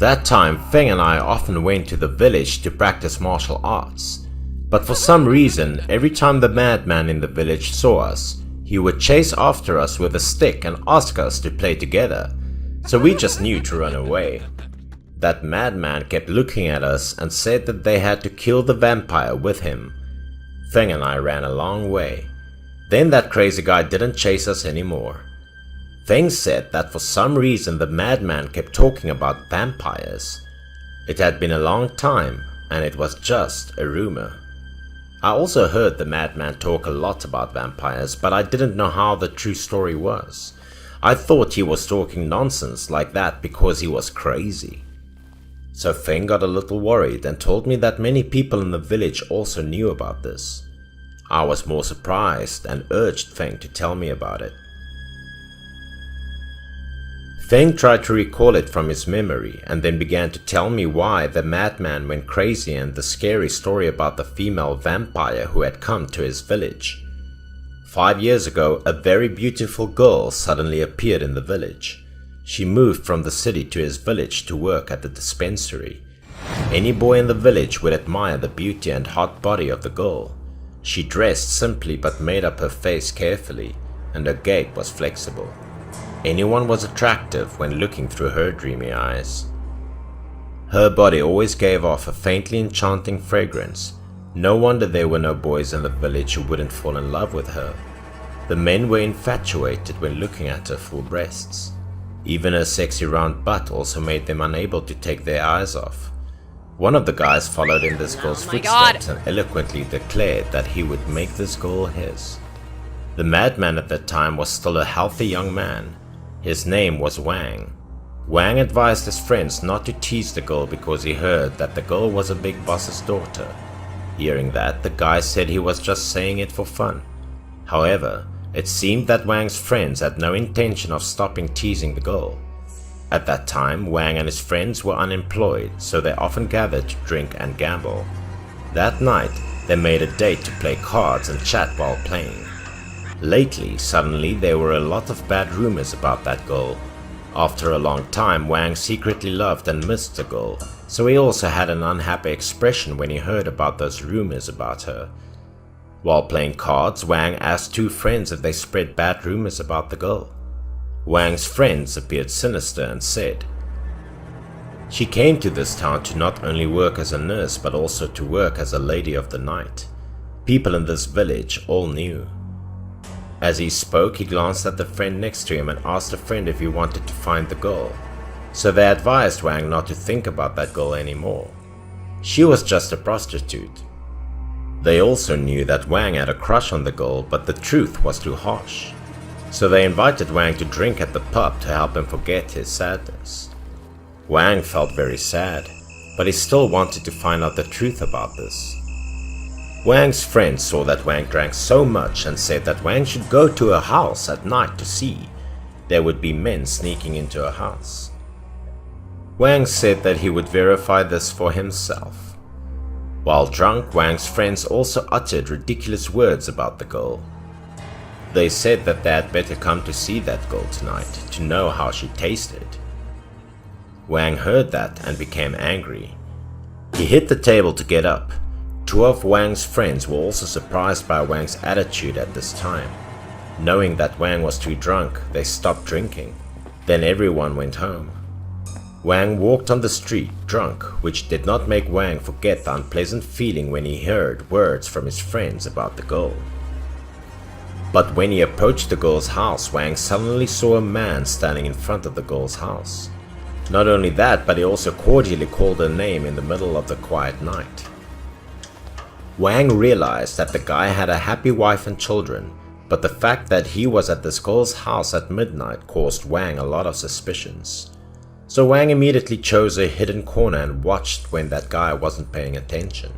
That time, Feng and I often went to the village to practice martial arts. But for some reason, every time the madman in the village saw us, he would chase after us with a stick and ask us to play together, so we just knew to run away. That madman kept looking at us and said that they had to kill the vampire with him. Feng and I ran a long way. Then that crazy guy didn't chase us anymore. Feng said that for some reason the madman kept talking about vampires. It had been a long time and it was just a rumor. I also heard the madman talk a lot about vampires, but I didn't know how the true story was. I thought he was talking nonsense like that because he was crazy. So Feng got a little worried and told me that many people in the village also knew about this. I was more surprised and urged Feng to tell me about it. Feng tried to recall it from his memory and then began to tell me why the madman went crazy and the scary story about the female vampire who had come to his village. 5 years ago, a very beautiful girl suddenly appeared in the village. She moved from the city to his village to work at the dispensary. Any boy in the village would admire the beauty and hot body of the girl. She dressed simply but made up her face carefully, and her gait was flexible. Anyone was attractive when looking through her dreamy eyes. Her body always gave off a faintly enchanting fragrance. No wonder there were no boys in the village who wouldn't fall in love with her. The men were infatuated when looking at her full breasts. Even her sexy round butt also made them unable to take their eyes off. One of the guys followed in this girl's footsteps and eloquently declared that he would make this girl his. The madman at that time was still a healthy young man. His name was Wang. Wang advised his friends not to tease the girl because he heard that the girl was a big boss's daughter. Hearing that, the guy said he was just saying it for fun. However, it seemed that Wang's friends had no intention of stopping teasing the girl. At that time, Wang and his friends were unemployed, so they often gathered to drink and gamble. That night, they made a date to play cards and chat while playing. Lately, suddenly there were a lot of bad rumors about that girl. After a long time, Wang secretly loved and missed the girl, so he also had an unhappy expression when he heard about those rumors about her. While playing cards, Wang asked two friends if they spread bad rumors about the girl. Wang's friends appeared sinister and said, "She came to this town to not only work as a nurse but also to work as a lady of the night. People in this village all knew." As he spoke, he glanced at the friend next to him and asked the friend if he wanted to find the girl. So they advised Wang not to think about that girl anymore. She was just a prostitute. They also knew that Wang had a crush on the girl, but the truth was too harsh. So they invited Wang to drink at the pub to help him forget his sadness. Wang felt very sad, but he still wanted to find out the truth about this. Wang's friends saw that Wang drank so much and said that Wang should go to her house at night to see. There would be men sneaking into her house. Wang said that he would verify this for himself. While drunk, Wang's friends also uttered ridiculous words about the girl. They said that they had better come to see that girl tonight to know how she tasted. Wang heard that and became angry. He hit the table to get up. Two of Wang's friends were also surprised by Wang's attitude at this time. Knowing that Wang was too drunk, they stopped drinking. Then everyone went home. Wang walked on the street, drunk, which did not make Wang forget the unpleasant feeling when he heard words from his friends about the girl. But when he approached the girl's house, Wang suddenly saw a man standing in front of the girl's house. Not only that, but he also cordially called her name in the middle of the quiet night. Wang realized that the guy had a happy wife and children, but the fact that he was at this girl's house at midnight caused Wang a lot of suspicions. So Wang immediately chose a hidden corner and watched when that guy wasn't paying attention.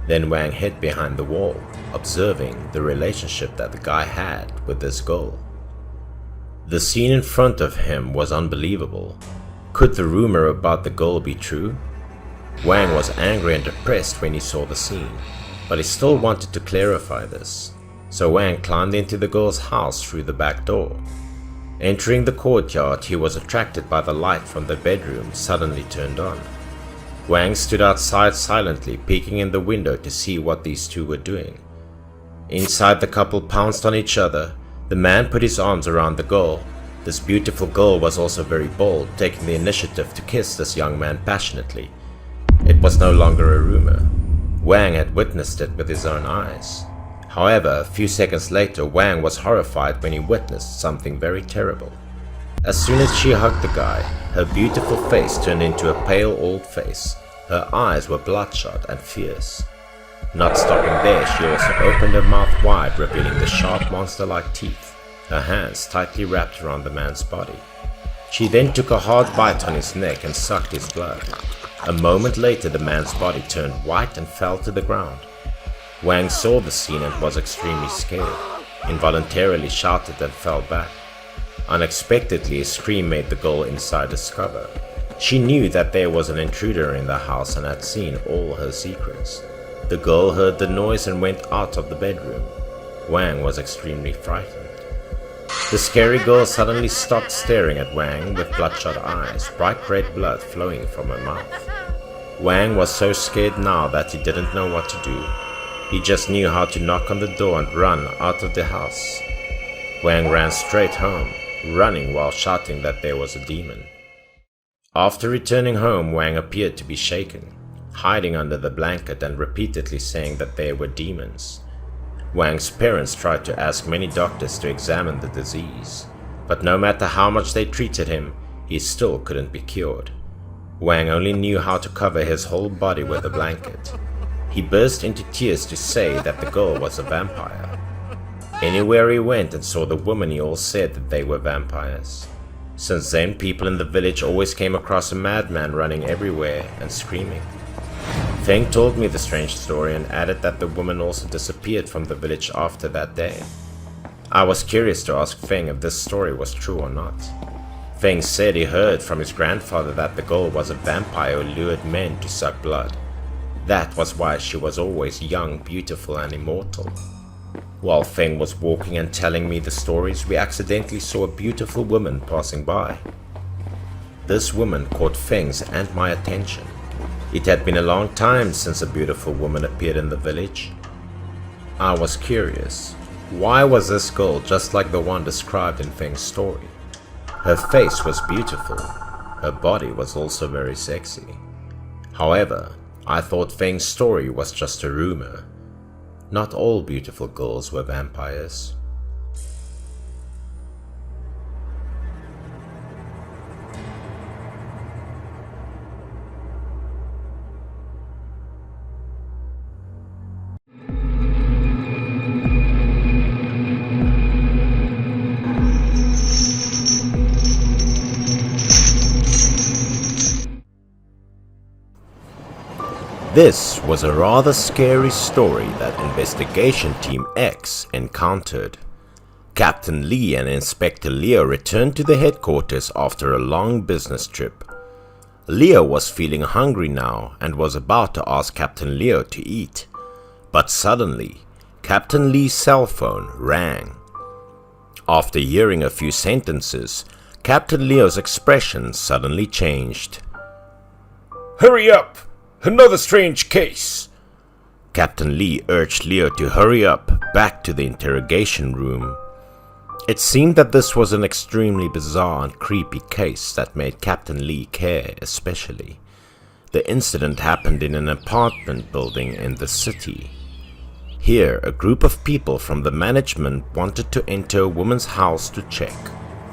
Then Wang hid behind the wall, observing the relationship that the guy had with this girl. The scene in front of him was unbelievable. Could the rumor about the girl be true? Wang was angry and depressed when he saw the scene, but he still wanted to clarify this. So Wang climbed into the girl's house through the back door. Entering the courtyard, he was attracted by the light from the bedroom suddenly turned on. Wang stood outside silently, peeking in the window to see what these two were doing. Inside, the couple pounced on each other. The man put his arms around the girl. This beautiful girl was also very bold, taking the initiative to kiss this young man passionately. It was no longer a rumor. Wang had witnessed it with his own eyes. However, a few seconds later, Wang was horrified when he witnessed something very terrible. As soon as she hugged the guy, her beautiful face turned into a pale old face. Her eyes were bloodshot and fierce. Not stopping there, she also opened her mouth wide, revealing the sharp monster-like teeth, her hands tightly wrapped around the man's body. She then took a hard bite on his neck and sucked his blood. A moment later, the man's body turned white and fell to the ground. Wang saw the scene and was extremely scared, involuntarily shouted and fell back. Unexpectedly, a scream made the girl inside discover. She knew that there was an intruder in the house and had seen all her secrets. The girl heard the noise and went out of the bedroom. Wang was extremely frightened. The scary girl suddenly stopped staring at Wang with bloodshot eyes, bright red blood flowing from her mouth. Wang was so scared now that he didn't know what to do. He just knew how to knock on the door and run out of the house. Wang ran straight home, running while shouting that there was a demon. After returning home, Wang appeared to be shaken, hiding under the blanket and repeatedly saying that there were demons. Wang's parents tried to ask many doctors to examine the disease, but no matter how much they treated him, he still couldn't be cured. Wang only knew how to cover his whole body with a blanket. He burst into tears to say that the girl was a vampire. Anywhere he went and saw the woman, he all said that they were vampires. Since then, people in the village always came across a madman running everywhere and screaming. Feng told me the strange story and added that the woman also disappeared from the village after that day. I was curious to ask Feng if this story was true or not. Feng said he heard from his grandfather that the girl was a vampire who lured men to suck blood. That was why she was always young, beautiful, and immortal. While Feng was walking and telling me the stories, we accidentally saw a beautiful woman passing by. This woman caught Feng's and my attention. It had been a long time since a beautiful woman appeared in the village. I was curious. Why was this girl just like the one described in Feng's story? Her face was beautiful. Her body was also very sexy. However, I thought Feng's story was just a rumor. Not all beautiful girls were vampires. This was a rather scary story that Investigation Team X encountered. Captain Lee and Inspector Leo returned to the headquarters after a long business trip. Leo was feeling hungry now and was about to ask Captain Leo to eat. But suddenly, Captain Lee's cell phone rang. After hearing a few sentences, Captain Leo's expression suddenly changed. "Hurry up! Another strange case!" Captain Lee urged Leo to hurry up back to the interrogation room. It seemed that this was an extremely bizarre and creepy case that made Captain Lee care especially. The incident happened in an apartment building in the city. Here, a group of people from the management wanted to enter a woman's house to check.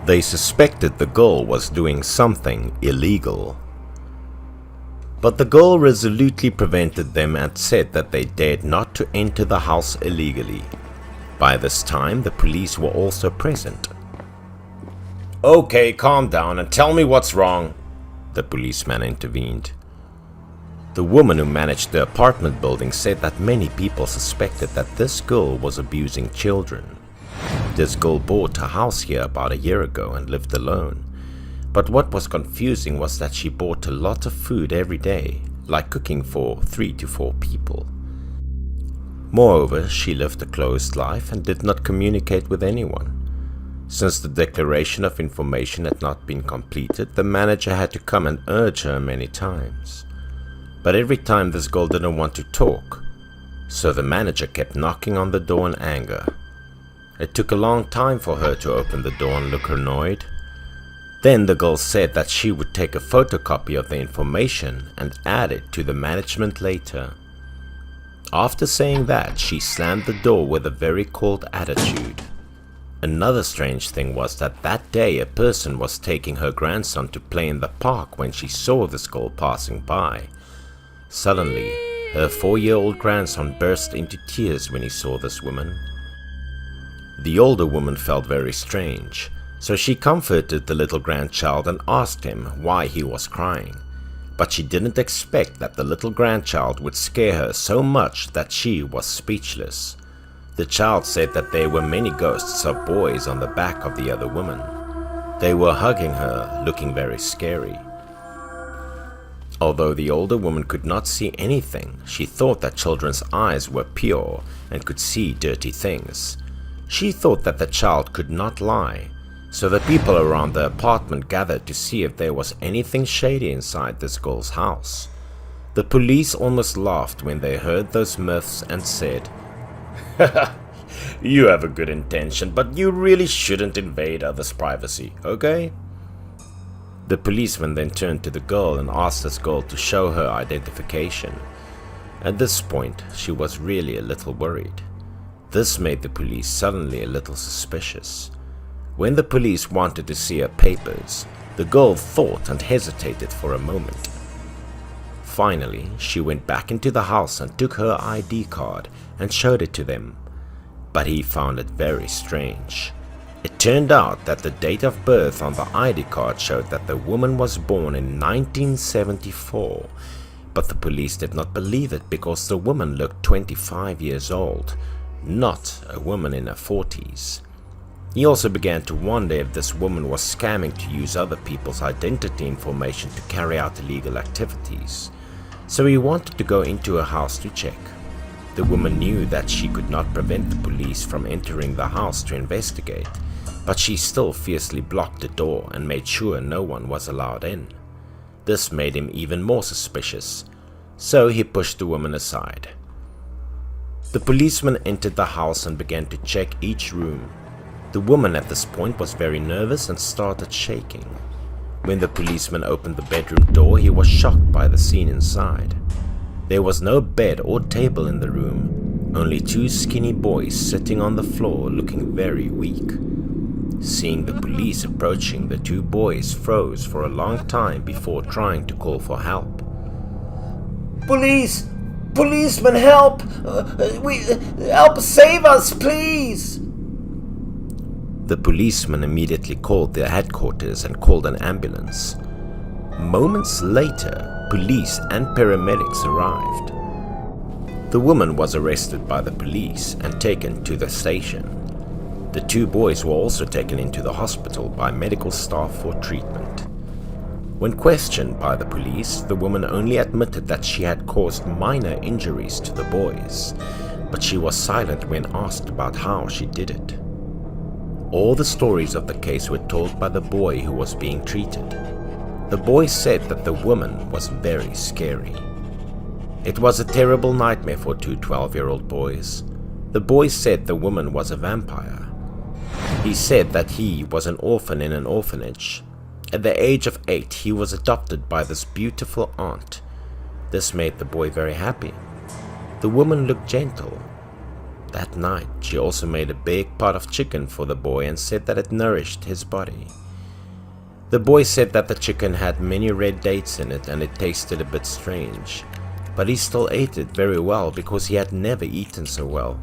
They suspected the girl was doing something illegal. But the girl resolutely prevented them and said that they dared not to enter the house illegally. By this time, the police were also present. "Okay, calm down and tell me what's wrong," the policeman intervened. The woman who managed the apartment building said that many people suspected that this girl was abusing children. This girl bought a house here about a year ago and lived alone. But what was confusing was that she bought a lot of food every day, like cooking for 3 to 4 people. Moreover, she lived a closed life and did not communicate with anyone. Since the declaration of information had not been completed, the manager had to come and urge her many times. But every time this girl didn't want to talk, so the manager kept knocking on the door in anger. It took a long time for her to open the door and look annoyed. Then the girl said that she would take a photocopy of the information and add it to the management later. After saying that, she slammed the door with a very cold attitude. Another strange thing was that day a person was taking her grandson to play in the park when she saw this girl passing by. Suddenly, her 4-year-old grandson burst into tears when he saw this woman. The older woman felt very strange, so she comforted the little grandchild and asked him why he was crying. But she didn't expect that the little grandchild would scare her so much that she was speechless. The child said that there were many ghosts of boys on the back of the other woman. They were hugging her, looking very scary. Although the older woman could not see anything, she thought that children's eyes were pure and could see dirty things. She thought that the child could not lie, so the people around the apartment gathered to see if there was anything shady inside this girl's house. The police almost laughed when they heard those myths and said, You have a good intention, but you really shouldn't invade others' privacy, okay? The policeman then turned to the girl and asked this girl to show her identification. At this point, she was really a little worried. This made the police suddenly a little suspicious. When the police wanted to see her papers, the girl thought and hesitated for a moment. Finally, she went back into the house and took her ID card and showed it to them. But he found it very strange. It turned out that the date of birth on the ID card showed that the woman was born in 1974, but the police did not believe it because the woman looked 25 years old, not a woman in her 40s. He also began to wonder if this woman was scamming to use other people's identity information to carry out illegal activities, so he wanted to go into her house to check. The woman knew that she could not prevent the police from entering the house to investigate, but she still fiercely blocked the door and made sure no one was allowed in. This made him even more suspicious, so he pushed the woman aside. The policeman entered the house and began to check each room. The woman at this point was very nervous and started shaking. When the policeman opened the bedroom door, he was shocked by the scene inside. There was no bed or table in the room, only 2 skinny boys sitting on the floor looking very weak. Seeing the police approaching, the 2 boys froze for a long time before trying to call for help. Police! Policeman, help! Help save us, please! The policeman immediately called their headquarters and called an ambulance. Moments later, police and paramedics arrived. The woman was arrested by the police and taken to the station. The 2 boys were also taken into the hospital by medical staff for treatment. When questioned by the police, the woman only admitted that she had caused minor injuries to the boys, but she was silent when asked about how she did it. All the stories of the case were told by the boy who was being treated. The boy said that the woman was very scary. It was a terrible nightmare for 2 12-year-old boys. The boy said the woman was a vampire. He said that he was an orphan in an orphanage. At the age of 8, he was adopted by this beautiful aunt. This made the boy very happy. The woman looked gentle. That night, she also made a big pot of chicken for the boy and said that it nourished his body. The boy said that the chicken had many red dates in it and it tasted a bit strange, but he still ate it very well because he had never eaten so well.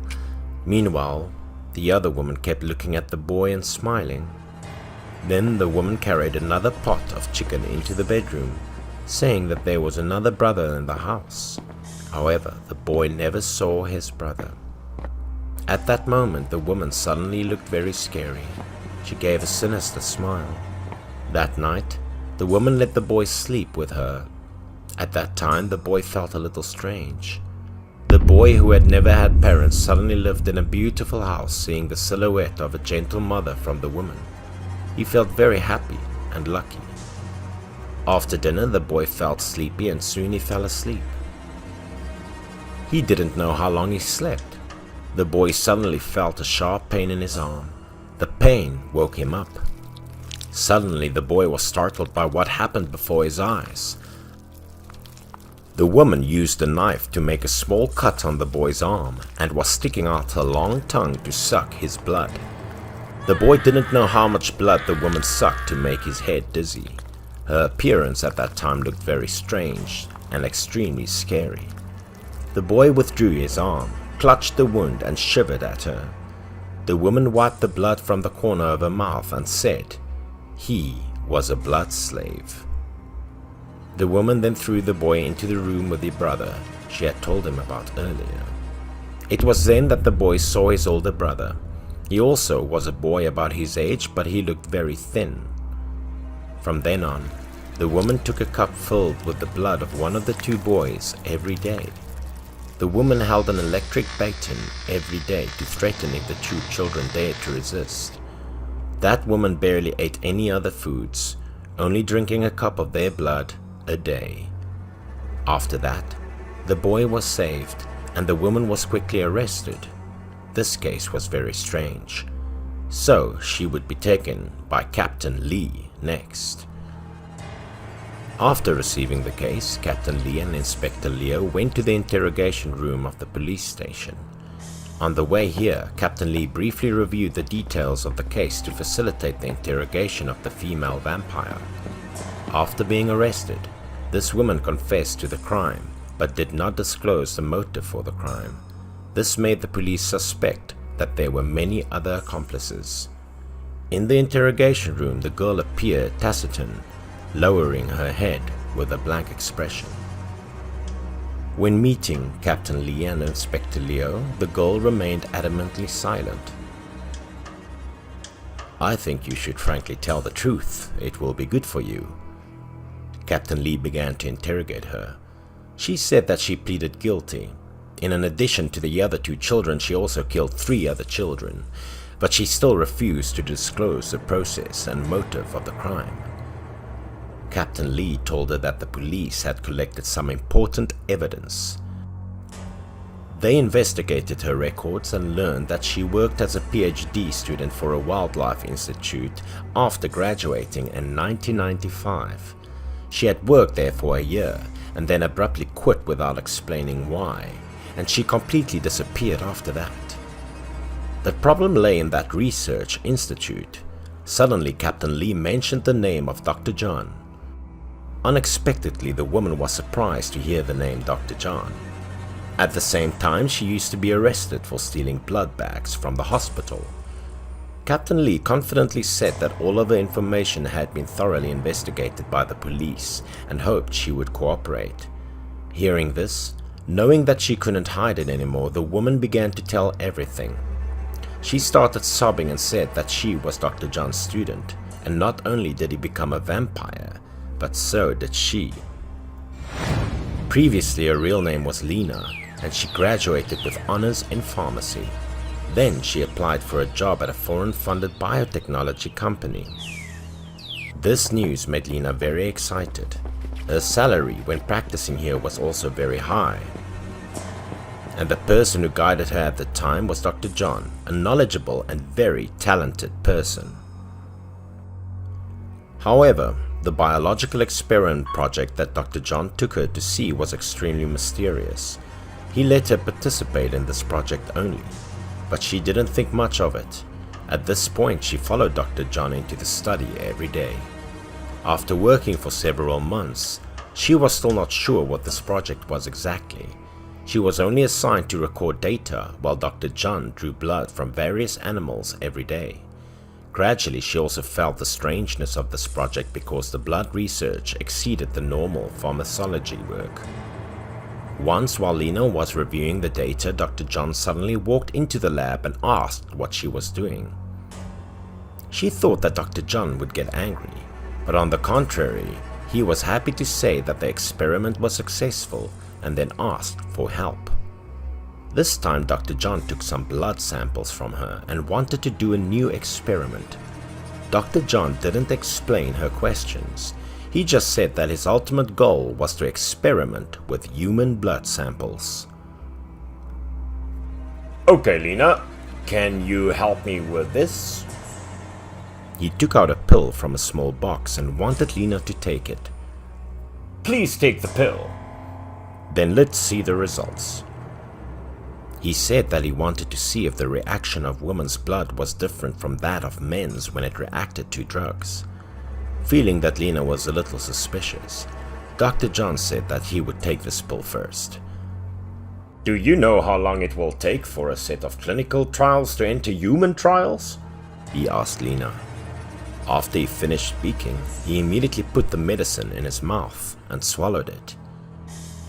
Meanwhile, the other woman kept looking at the boy and smiling. Then the woman carried another pot of chicken into the bedroom, saying that there was another brother in the house. However, the boy never saw his brother. At that moment, the woman suddenly looked very scary. She gave a sinister smile. That night, the woman let the boy sleep with her. At that time, the boy felt a little strange. The boy, who had never had parents, suddenly lived in a beautiful house, seeing the silhouette of a gentle mother from the woman. He felt very happy and lucky. After dinner, the boy felt sleepy and soon he fell asleep. He didn't know how long he slept. The boy suddenly felt a sharp pain in his arm. The pain woke him up. Suddenly, the boy was startled by what happened before his eyes. The woman used a knife to make a small cut on the boy's arm and was sticking out her long tongue to suck his blood. The boy didn't know how much blood the woman sucked to make his head dizzy. Her appearance at that time looked very strange and extremely scary. The boy withdrew his arm, clutched the wound and shivered at her. The woman wiped the blood from the corner of her mouth and said, "He was a blood slave." The woman then threw the boy into the room with the brother she had told him about earlier. It was then that the boy saw his older brother. He also was a boy about his age, but he looked very thin. From then on, the woman took a cup filled with the blood of one of the two boys every day. The woman held an electric baton every day to threaten if the two children dared to resist. That woman barely ate any other foods, only drinking a cup of their blood a day. After that, the boy was saved and the woman was quickly arrested. This case was very strange, so she would be taken by Captain Lee next. After receiving the case, Captain Lee and Inspector Leo went to the interrogation room of the police station. On the way here, Captain Lee briefly reviewed the details of the case to facilitate the interrogation of the female vampire. After being arrested, this woman confessed to the crime, but did not disclose the motive for the crime. This made the police suspect that there were many other accomplices. In the interrogation room, the girl appeared taciturn, lowering her head with a blank expression. When meeting Captain Lee and Inspector Leo, the girl remained adamantly silent. "I think you should frankly tell the truth. It will be good for you." Captain Lee began to interrogate her. She said that she pleaded guilty. In addition to the other two children, she also killed 3 other children, but she still refused to disclose the process and motive of the crime. Captain Lee told her that the police had collected some important evidence. They investigated her records and learned that she worked as a PhD student for a wildlife institute after graduating in 1995. She had worked there for a year and then abruptly quit without explaining why, and she completely disappeared after that. The problem lay in that research institute. Suddenly, Captain Lee mentioned the name of Dr. John. Unexpectedly, the woman was surprised to hear the name Dr. John. At the same time, she used to be arrested for stealing blood bags from the hospital. Captain Lee confidently said that all of the information had been thoroughly investigated by the police and hoped she would cooperate. Hearing this, knowing that she couldn't hide it anymore, the woman began to tell everything. She started sobbing and said that she was Dr. John's student, and not only did he become a vampire, but so did she. Previously, her real name was Lena, and she graduated with honors in pharmacy. Then she applied for a job at a foreign-funded biotechnology company. This news made Lena very excited. Her salary when practicing here was also very high. And the person who guided her at the time was Dr. John, a knowledgeable and very talented person. However, the biological experiment project that Dr. John took her to see was extremely mysterious. He let her participate in this project only, but she didn't think much of it. At this point, she followed Dr. John into the study every day. After working for several months, she was still not sure what this project was exactly. She was only assigned to record data while Dr. John drew blood from various animals every day. Gradually, she also felt the strangeness of this project because the blood research exceeded the normal pharmacology work. Once, while Lena was reviewing the data, Dr. John suddenly walked into the lab and asked what she was doing. She thought that Dr. John would get angry, but on the contrary, he was happy to say that the experiment was successful and then asked for help. This time Dr. John took some blood samples from her and wanted to do a new experiment. Dr. John didn't explain her questions. He just said that his ultimate goal was to experiment with human blood samples. Okay, Lena, can you help me with this? He took out a pill from a small box and wanted Lena to take it. Please take the pill. Then let's see the results. He said that he wanted to see if the reaction of women's blood was different from that of men's when it reacted to drugs. Feeling that Lena was a little suspicious, Dr. John said that he would take this pill first. Do you know how long it will take for a set of clinical trials to enter human trials? He asked Lena. After he finished speaking, he immediately put the medicine in his mouth and swallowed it.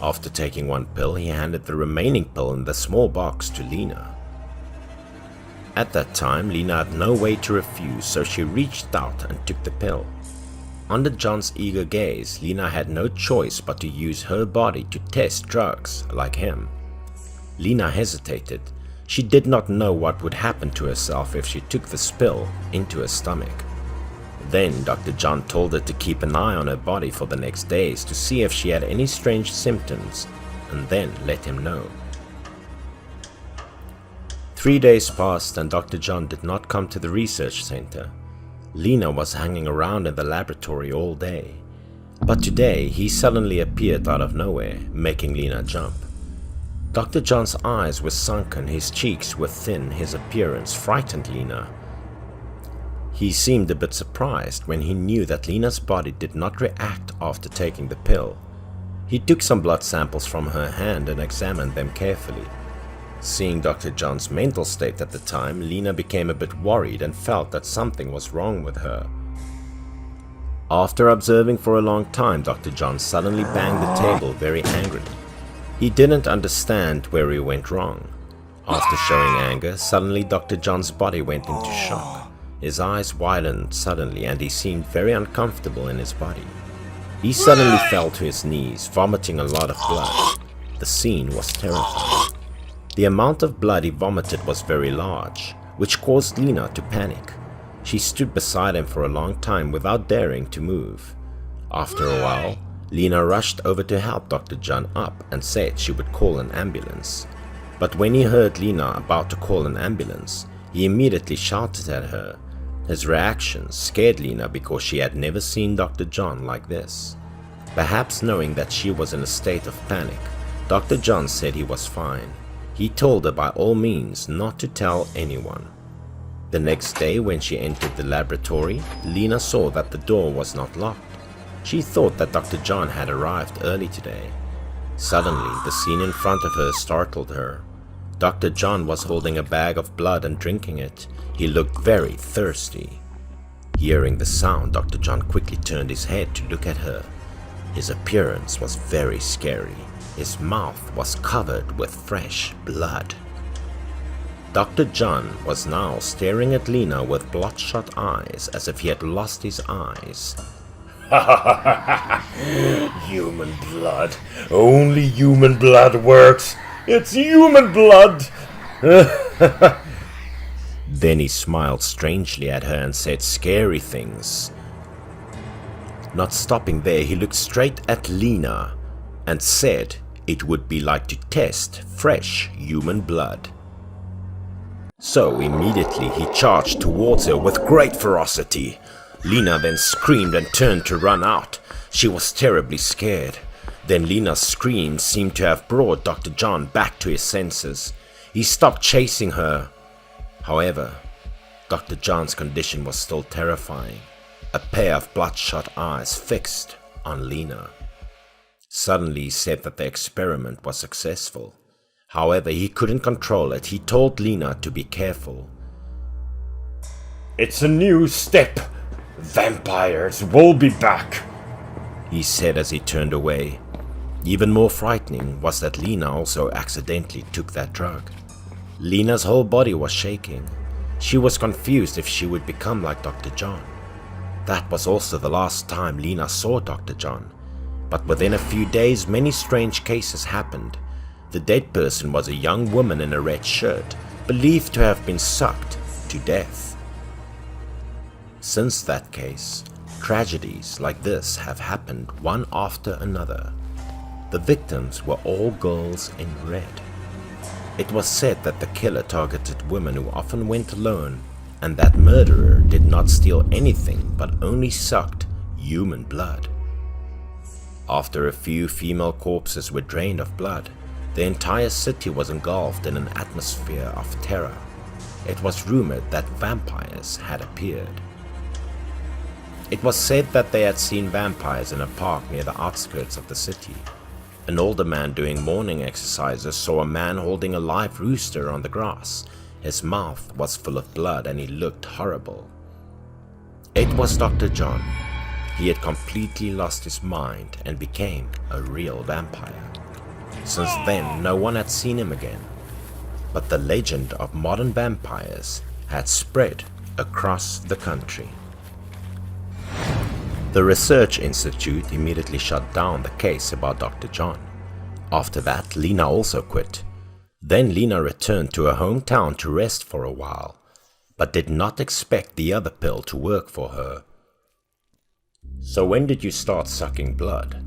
After taking one pill, he handed the remaining pill in the small box to Lena. At that time, Lena had no way to refuse, so she reached out and took the pill. Under John's eager gaze, Lena had no choice but to use her body to test drugs like him. Lena hesitated. She did not know what would happen to herself if she took this pill into her stomach. Then Dr. John told her to keep an eye on her body for the next days to see if she had any strange symptoms, and then let him know. 3 days passed and Dr. John did not come to the research center. Lena was hanging around in the laboratory all day. But today he suddenly appeared out of nowhere, making Lena jump. Dr. John's eyes were sunken, his cheeks were thin, his appearance frightened Lena. He seemed a bit surprised when he knew that Lena's body did not react after taking the pill. He took some blood samples from her hand and examined them carefully. Seeing Dr. John's mental state at the time, Lena became a bit worried and felt that something was wrong with her. After observing for a long time, Dr. John suddenly banged the table very angrily. He didn't understand where he went wrong. After showing anger, suddenly Dr. John's body went into shock. His eyes widened suddenly and he seemed very uncomfortable in his body. He suddenly fell to his knees, vomiting a lot of blood. The scene was terrifying. The amount of blood he vomited was very large, which caused Lena to panic. She stood beside him for a long time without daring to move. After a while, Lena rushed over to help Dr. John up and said she would call an ambulance. But when he heard Lena about to call an ambulance, he immediately shouted at her. His reaction scared Lena because she had never seen Dr. John like this. Perhaps knowing that she was in a state of panic, Dr. John said he was fine. He told her by all means not to tell anyone. The next day when she entered the laboratory, Lena saw that the door was not locked. She thought that Dr. John had arrived early today. Suddenly, the scene in front of her startled her. Dr. John was holding a bag of blood and drinking it. He looked very thirsty. Hearing the sound, Dr. John quickly turned his head to look at her. His appearance was very scary. His mouth was covered with fresh blood. Dr. John was now staring at Lena with bloodshot eyes as if he had lost his eyes. Human blood. Only human blood works. It's human blood. Then he smiled strangely at her and said scary things. Not stopping there, he looked straight at Lena and said it would be like to test fresh human blood. So immediately he charged towards her with great ferocity. Lena then screamed and turned to run out. She was terribly scared. Then Lena's screams seemed to have brought Dr. John back to his senses. He stopped chasing her. However, Dr. John's condition was still terrifying. A pair of bloodshot eyes fixed on Lena. Suddenly he said that the experiment was successful. However, he couldn't control it. He told Lena to be careful. It's a new step. Vampires will be back, he said as he turned away. Even more frightening was that Lena also accidentally took that drug. Lena's whole body was shaking. She was confused if she would become like Dr. John. That was also the last time Lena saw Dr. John. But within a few days, many strange cases happened. The dead person was a young woman in a red shirt, believed to have been sucked to death. Since that case, tragedies like this have happened one after another. The victims were all girls in red. It was said that the killer targeted women who often went alone, and that murderer did not steal anything but only sucked human blood. After a few female corpses were drained of blood, the entire city was engulfed in an atmosphere of terror. It was rumored that vampires had appeared. It was said that they had seen vampires in a park near the outskirts of the city. An older man doing morning exercises saw a man holding a live rooster on the grass. His mouth was full of blood and he looked horrible. It was Dr. John. He had completely lost his mind and became a real vampire. Since then, no one had seen him again. But the legend of modern vampires had spread across the country. The research institute immediately shut down the case about Dr. John. After that, Lena also quit. Then Lena returned to her hometown to rest for a while, but did not expect the other pill to work for her. "So when did you start sucking blood?"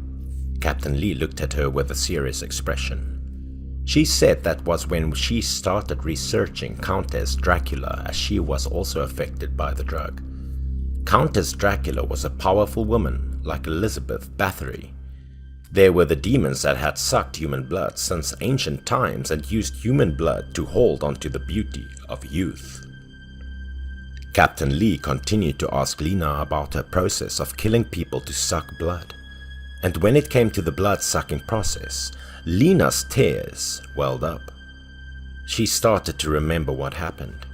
Captain Lee looked at her with a serious expression. She said that was when she started researching Countess Dracula, as she was also affected by the drug. Countess Dracula was a powerful woman like Elizabeth Bathory. There were the demons that had sucked human blood since ancient times and used human blood to hold onto the beauty of youth. Captain Lee continued to ask Lena about her process of killing people to suck blood. And when it came to the blood-sucking process, Lena's tears welled up. She started to remember what happened.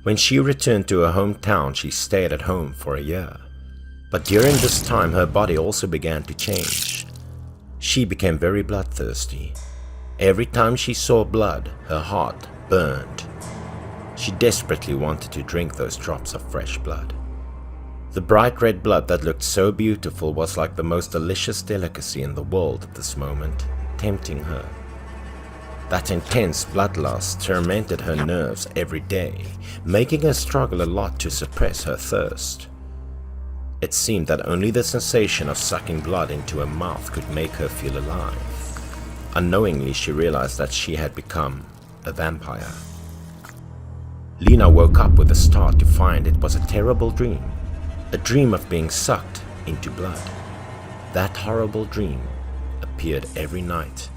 When she returned to her hometown, she stayed at home for a year. But during this time, her body also began to change. She became very bloodthirsty. Every time she saw blood, her heart burned. She desperately wanted to drink those drops of fresh blood. The bright red blood that looked so beautiful was like the most delicious delicacy in the world at this moment, tempting her. That intense bloodlust tormented her nerves every day, making her struggle a lot to suppress her thirst. It seemed that only the sensation of sucking blood into her mouth could make her feel alive. Unknowingly, she realized that she had become a vampire. Lena woke up with a start to find it was a terrible dream, a dream of being sucked into blood. That horrible dream appeared every night.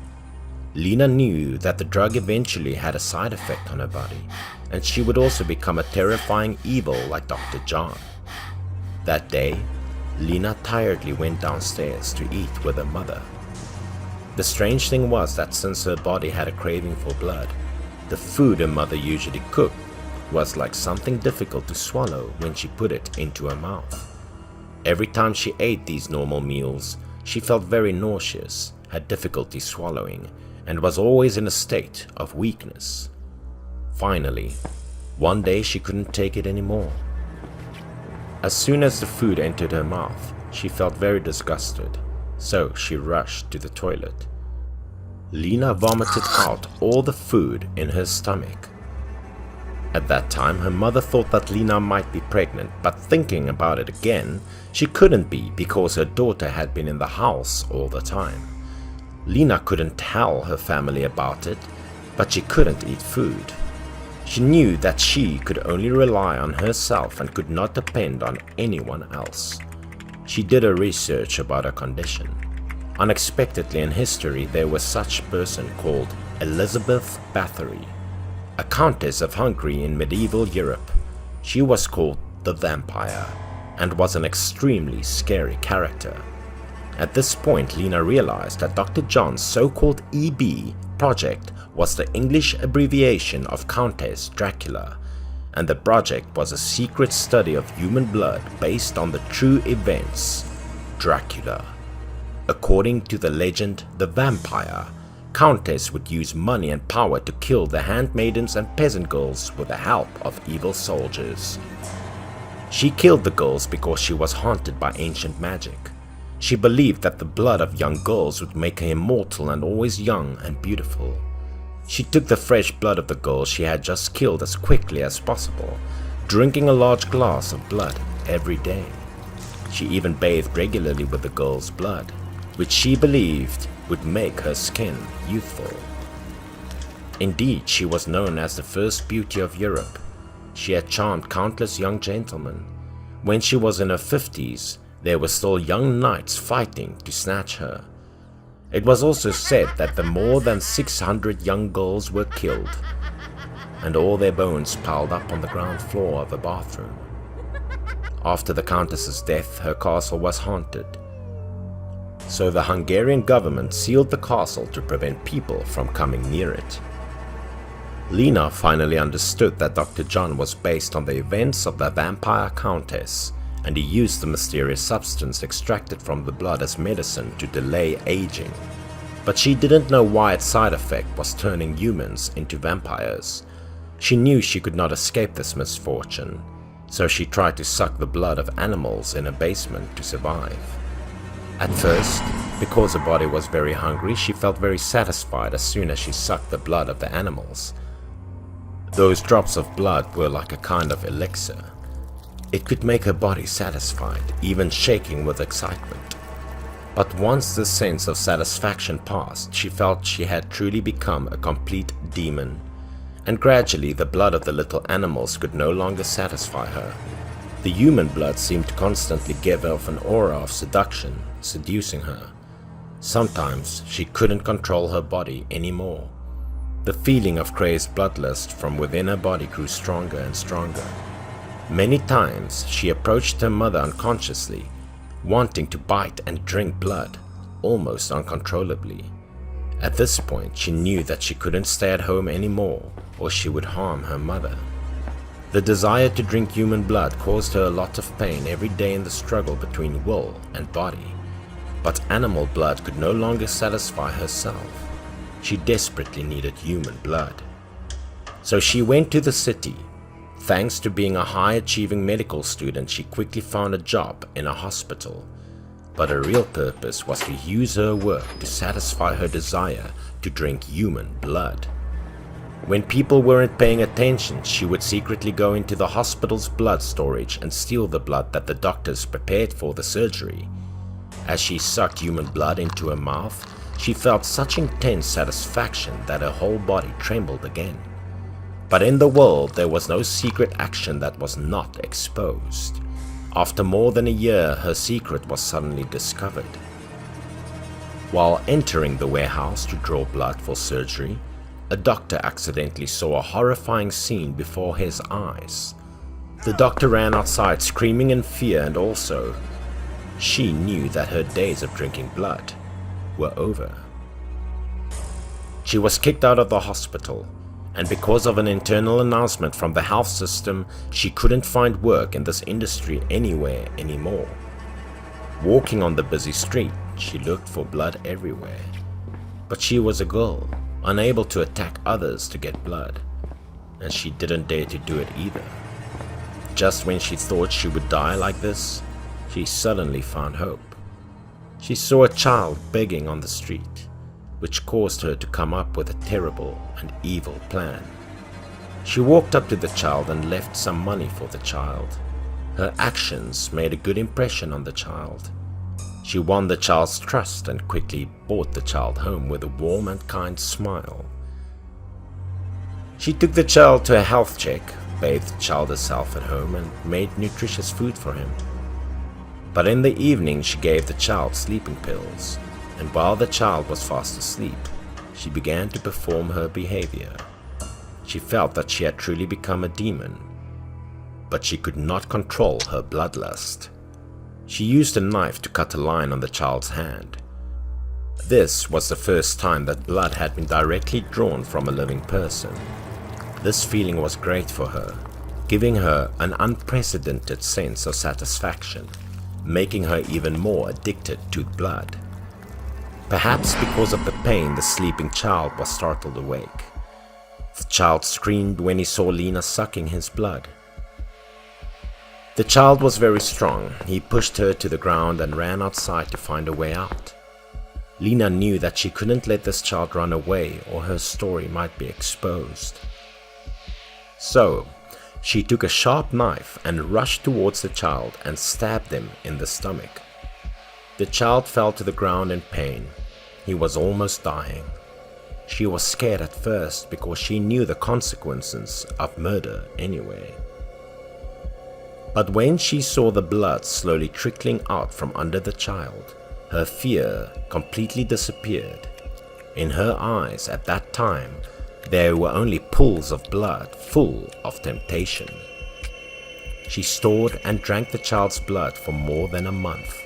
Lena knew that the drug eventually had a side effect on her body, and she would also become a terrifying evil like Dr. John. That day, Lena tiredly went downstairs to eat with her mother. The strange thing was that since her body had a craving for blood, the food her mother usually cooked was like something difficult to swallow when she put it into her mouth. Every time she ate these normal meals, she felt very nauseous, had difficulty swallowing, and was always in a state of weakness. Finally, one day she couldn't take it anymore. As soon as the food entered her mouth, she felt very disgusted, so she rushed to the toilet. Lena vomited out all the food in her stomach. At that time, her mother thought that Lena might be pregnant, but thinking about it again, she couldn't be because her daughter had been in the house all the time. Lena couldn't tell her family about it, but she couldn't eat food. She knew that she could only rely on herself and could not depend on anyone else. She did her research about her condition. Unexpectedly in history, there was such a person called Elizabeth Bathory, a countess of Hungary in medieval Europe. She was called the Vampire and was an extremely scary character. At this point, Lena realized that Dr. John's so-called EB project was the English abbreviation of Countess Dracula, and the project was a secret study of human blood based on the true events. Dracula. According to the legend, the vampire, Countess would use money and power to kill the handmaidens and peasant girls with the help of evil soldiers. She killed the girls because she was haunted by ancient magic. She believed that the blood of young girls would make her immortal and always young and beautiful. She took the fresh blood of the girl she had just killed as quickly as possible, drinking a large glass of blood every day. She even bathed regularly with the girl's blood, which she believed would make her skin youthful. Indeed, she was known as the first beauty of Europe. She had charmed countless young gentlemen. When she was in her 50s, there were still young knights fighting to snatch her. It was also said that the more than 600 young girls were killed, and all their bones piled up on the ground floor of a bathroom. After the Countess's death, her castle was haunted. So the Hungarian government sealed the castle to prevent people from coming near it. Lena finally understood that Dr. John was based on the events of the vampire countess, and he used the mysterious substance extracted from the blood as medicine to delay aging. But she didn't know why its side effect was turning humans into vampires. She knew she could not escape this misfortune, so she tried to suck the blood of animals in a basement to survive. At first, because her body was very hungry, she felt very satisfied as soon as she sucked the blood of the animals. Those drops of blood were like a kind of elixir. It could make her body satisfied, even shaking with excitement. But once this sense of satisfaction passed, she felt she had truly become a complete demon, and gradually the blood of the little animals could no longer satisfy her. The human blood seemed to constantly give off an aura of seduction, seducing her. Sometimes she couldn't control her body anymore. The feeling of crazed bloodlust from within her body grew stronger and stronger. Many times she approached her mother unconsciously, wanting to bite and drink blood, almost uncontrollably. At this point, she knew that she couldn't stay at home anymore, or she would harm her mother. The desire to drink human blood caused her a lot of pain every day in the struggle between will and body. But animal blood could no longer satisfy herself. She desperately needed human blood. So she went to the city. Thanks to being a high-achieving medical student, she quickly found a job in a hospital. But her real purpose was to use her work to satisfy her desire to drink human blood. When people weren't paying attention, she would secretly go into the hospital's blood storage and steal the blood that the doctors prepared for the surgery. As she sucked human blood into her mouth, she felt such intense satisfaction that her whole body trembled again. But in the world, there was no secret action that was not exposed. After more than a year, her secret was suddenly discovered. While entering the warehouse to draw blood for surgery, a doctor accidentally saw a horrifying scene before his eyes. The doctor ran outside screaming in fear, and also, she knew that her days of drinking blood were over. She was kicked out of the hospital, and because of an internal announcement from the health system, she couldn't find work in this industry anywhere anymore. Walking on the busy street, she looked for blood everywhere. But she was a girl, unable to attack others to get blood, and she didn't dare to do it either. Just when she thought she would die like this, she suddenly found hope. She saw a child begging on the street, which caused her to come up with a terrible and evil plan. She walked up to the child and left some money for the child. Her actions made a good impression on the child. She won the child's trust and quickly brought the child home with a warm and kind smile. She took the child to a health check, bathed the child herself at home, and made nutritious food for him. But in the evening she gave the child sleeping pills, and while the child was fast asleep, she began to perform her behavior. She felt that she had truly become a demon, but she could not control her bloodlust. She used a knife to cut a line on the child's hand. This was the first time that blood had been directly drawn from a living person. This feeling was great for her, giving her an unprecedented sense of satisfaction, making her even more addicted to blood. Perhaps because of the pain, the sleeping child was startled awake. The child screamed when he saw Lena sucking his blood. The child was very strong. He pushed her to the ground and ran outside to find a way out. Lena knew that she couldn't let this child run away or her story might be exposed. So, she took a sharp knife and rushed towards the child and stabbed him in the stomach. The child fell to the ground in pain. He was almost dying. She was scared at first because she knew the consequences of murder anyway. But when she saw the blood slowly trickling out from under the child, her fear completely disappeared. In her eyes at that time, there were only pools of blood full of temptation. She stored and drank the child's blood for more than a month.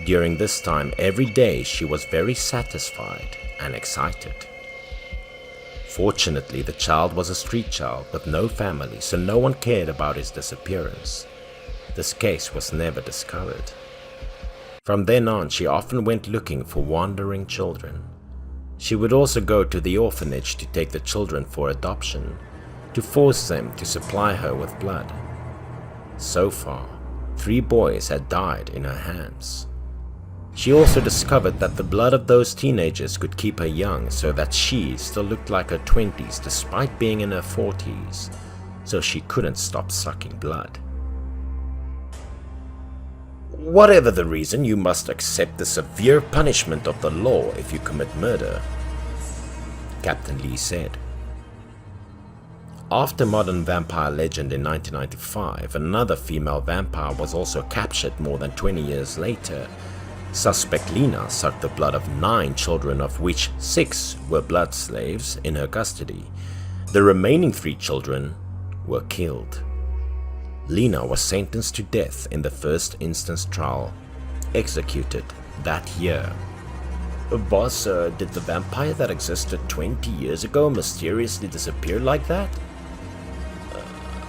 During this time, every day she was very satisfied and excited. Fortunately, the child was a street child with no family, so no one cared about his disappearance. This case was never discovered. From then on, she often went looking for wandering children. She would also go to the orphanage to take the children for adoption, to force them to supply her with blood. So far, 3 boys had died in her hands. She also discovered that the blood of those teenagers could keep her young, so that she still looked like her 20s despite being in her 40s, so she couldn't stop sucking blood. Whatever the reason, you must accept the severe punishment of the law if you commit murder, Captain Lee said. After Modern Vampire Legend in 1995, another female vampire was also captured more than 20 years later. Suspect Lena sucked the blood of 9 children, of which 6 were blood slaves in her custody. The remaining 3 children were killed. Lena was sentenced to death in the first instance trial, executed that year. Boss, did the vampire that existed 20 years ago mysteriously disappear like that?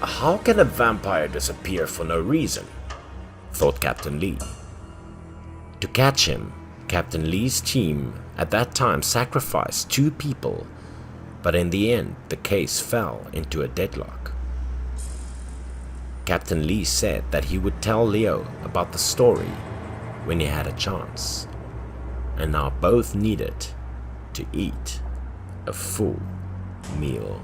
How can a vampire disappear for no reason? Thought Captain Lee. To catch him, Captain Lee's team at that time sacrificed 2 people, but in the end the case fell into a deadlock. Captain Lee said that he would tell Leo about the story when he had a chance, and now both needed to eat a full meal.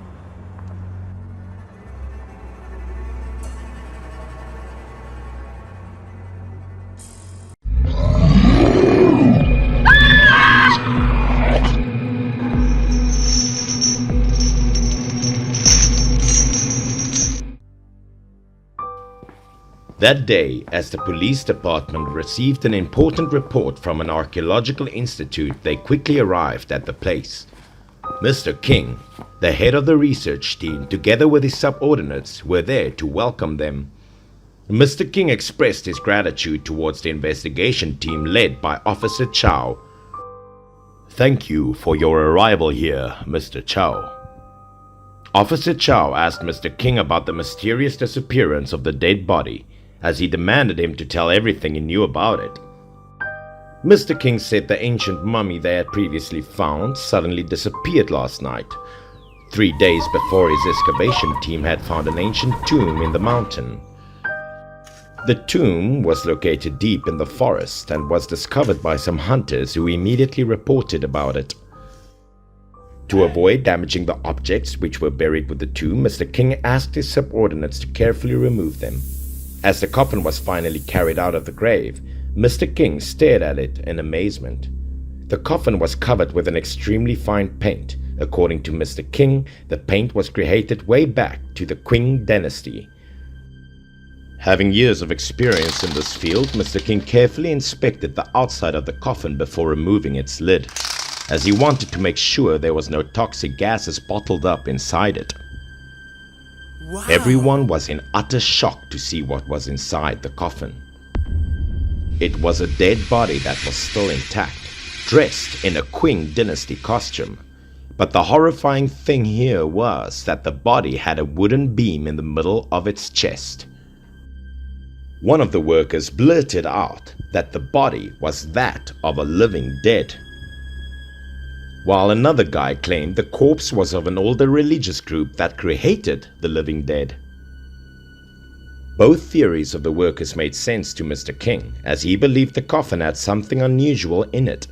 That day, as the police department received an important report from an archaeological institute, they quickly arrived at the place. Mr. King, the head of the research team, together with his subordinates, were there to welcome them. Mr. King expressed his gratitude towards the investigation team led by Officer Chow. "Thank you for your arrival here, Mr. Chow." Officer Chow asked Mr. King about the mysterious disappearance of the dead body, as he demanded him to tell everything he knew about it. Mr. King said the ancient mummy they had previously found suddenly disappeared last night, 3 days before his excavation team had found an ancient tomb in the mountain. The tomb was located deep in the forest and was discovered by some hunters who immediately reported about it. To avoid damaging the objects which were buried with the tomb, Mr. King asked his subordinates to carefully remove them. As the coffin was finally carried out of the grave, Mr. King stared at it in amazement. The coffin was covered with an extremely fine paint. According to Mr. King, the paint was created way back to the Qing dynasty. Having years of experience in this field, Mr. King carefully inspected the outside of the coffin before removing its lid, as he wanted to make sure there was no toxic gases bottled up inside it. Wow. Everyone was in utter shock to see what was inside the coffin. It was a dead body that was still intact, dressed in a Qing dynasty costume. But the horrifying thing here was that the body had a wooden beam in the middle of its chest. One of the workers blurted out that the body was that of a living dead, while another guy claimed the corpse was of an older religious group that created the living dead. Both theories of the workers made sense to Mr. King, as he believed the coffin had something unusual in it.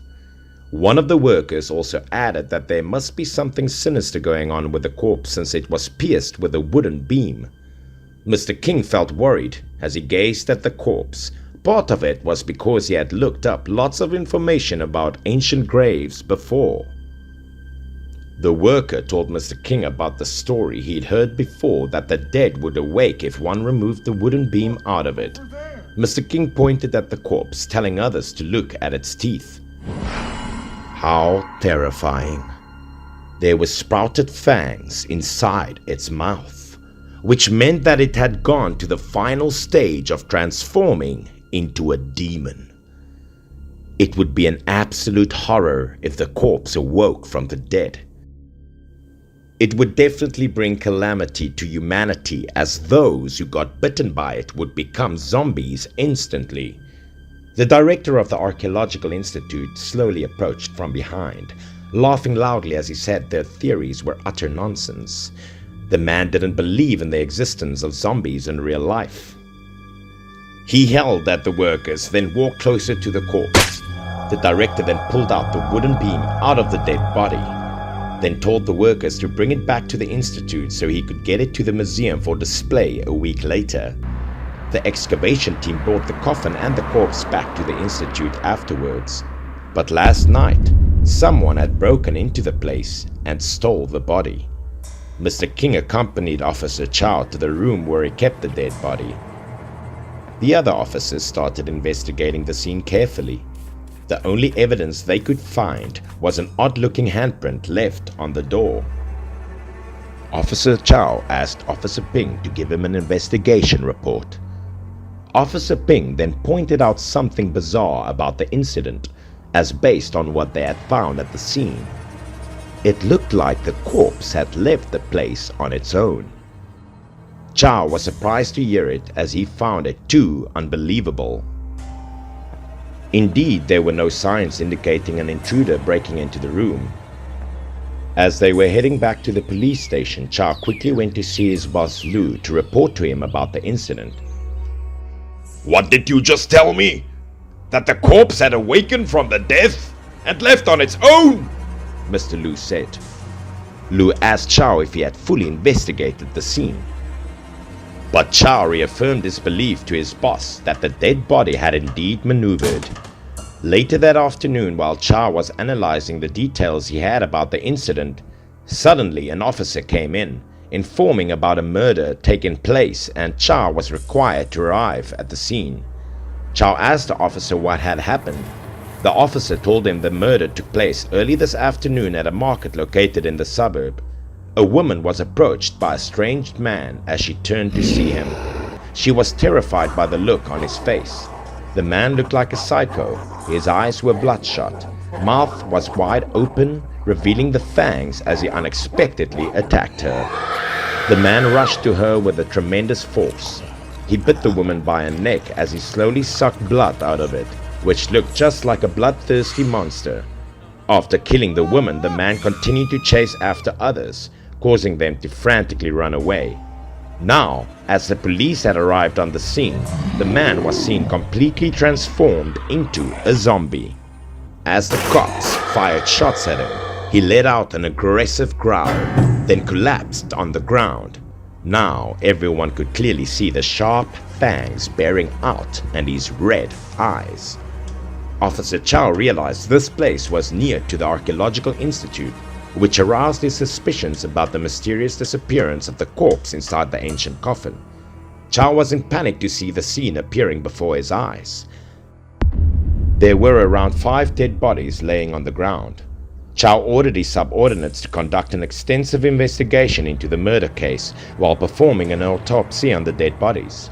One of the workers also added that there must be something sinister going on with the corpse since it was pierced with a wooden beam. Mr. King felt worried as he gazed at the corpse. Part of it was because he had looked up lots of information about ancient graves before. The worker told Mr. King about the story he'd heard before that the dead would awake if one removed the wooden beam out of it. Mr. King pointed at the corpse, telling others to look at its teeth. How terrifying. There were sprouted fangs inside its mouth, which meant that it had gone to the final stage of transforming into a demon. It would be an absolute horror if the corpse awoke from the dead. It would definitely bring calamity to humanity, as those who got bitten by it would become zombies instantly. The director of the Archaeological Institute slowly approached from behind, laughing loudly as he said their theories were utter nonsense. The man didn't believe in the existence of zombies in real life. He yelled at the workers, then walked closer to the corpse. The director then pulled out the wooden beam out of the dead body, then told the workers to bring it back to the institute so he could get it to the museum for display a week later. The excavation team brought the coffin and the corpse back to the institute afterwards. But last night, someone had broken into the place and stole the body. Mr. King accompanied Officer Chow to the room where he kept the dead body. The other officers started investigating the scene carefully. The only evidence they could find was an odd-looking handprint left on the door. Officer Chow asked Officer Ping to give him an investigation report. Officer Ping then pointed out something bizarre about the incident, as based on what they had found at the scene. It looked like the corpse had left the place on its own. Chow was surprised to hear it, as he found it too unbelievable. Indeed, there were no signs indicating an intruder breaking into the room. As they were heading back to the police station, Chow quickly went to see his boss Lu to report to him about the incident. What did you just tell me? That the corpse had awakened from the death and left on its own? Mr. Lu said. Lu asked Chow if he had fully investigated the scene. But Chow reaffirmed his belief to his boss that the dead body had indeed maneuvered. Later that afternoon, while Chow was analyzing the details he had about the incident, suddenly an officer came in, informing about a murder taking place, and Chow was required to arrive at the scene. Chow asked the officer what had happened. The officer told him the murder took place early this afternoon at a market located in the suburb. A woman was approached by a strange man as she turned to see him. She was terrified by the look on his face. The man looked like a psycho. His eyes were bloodshot. Mouth was wide open, revealing the fangs as he unexpectedly attacked her. The man rushed to her with a tremendous force. He bit the woman by her neck as he slowly sucked blood out of it, which looked just like a bloodthirsty monster. After killing the woman, the man continued to chase after others, causing them to frantically run away. Now, as the police had arrived on the scene, the man was seen completely transformed into a zombie. As the cops fired shots at him, he let out an aggressive growl, then collapsed on the ground. Now everyone could clearly see the sharp fangs bearing out and his red eyes. Officer Chow realized this place was near to the Archaeological Institute, which aroused his suspicions about the mysterious disappearance of the corpse inside the ancient coffin. Chow was in panic to see the scene appearing before his eyes. There were around 5 dead bodies laying on the ground. Chow ordered his subordinates to conduct an extensive investigation into the murder case while performing an autopsy on the dead bodies.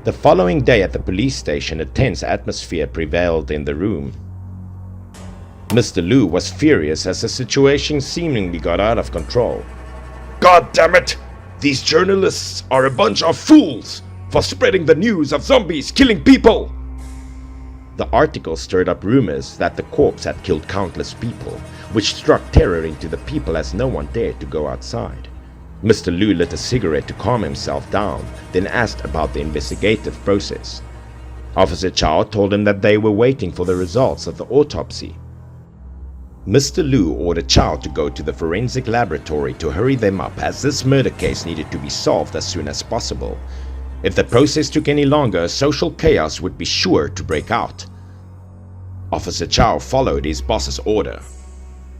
The following day at the police station, a tense atmosphere prevailed in the room. Mr. Lu was furious as the situation seemingly got out of control. God damn it! These journalists are a bunch of fools for spreading the news of zombies killing people! The article stirred up rumors that the corpse had killed countless people, which struck terror into the people as no one dared to go outside. Mr. Lu lit a cigarette to calm himself down, then asked about the investigative process. Officer Chow told him that they were waiting for the results of the autopsy. Mr. Liu ordered Chow to go to the forensic laboratory to hurry them up, as this murder case needed to be solved as soon as possible. If the process took any longer, social chaos would be sure to break out. Officer Chow followed his boss's order.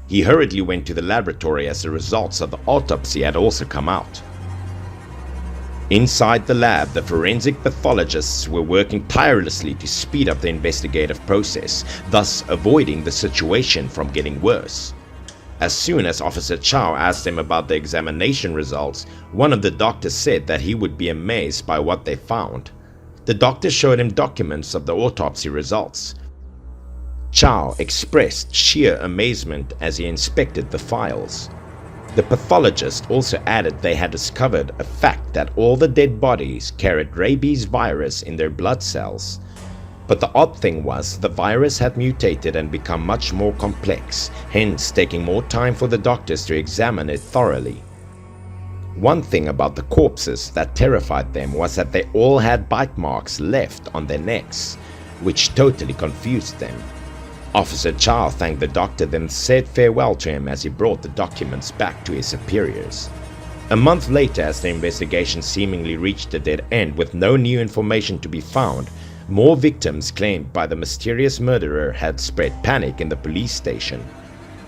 He hurriedly went to the laboratory as the results of the autopsy had also come out. Inside the lab, the forensic pathologists were working tirelessly to speed up the investigative process, thus avoiding the situation from getting worse. As soon as Officer Chow asked them about the examination results, one of the doctors said that he would be amazed by what they found. The doctor showed him documents of the autopsy results. Chow expressed sheer amazement as he inspected the files. The pathologist also added they had discovered a fact that all the dead bodies carried rabies virus in their blood cells. But the odd thing was the virus had mutated and become much more complex, hence taking more time for the doctors to examine it thoroughly. One thing about the corpses that terrified them was that they all had bite marks left on their necks, which totally confused them. Officer Chow thanked the doctor, then said farewell to him as he brought the documents back to his superiors. A month later, as the investigation seemingly reached a dead end with no new information to be found, more victims claimed by the mysterious murderer had spread panic in the police station.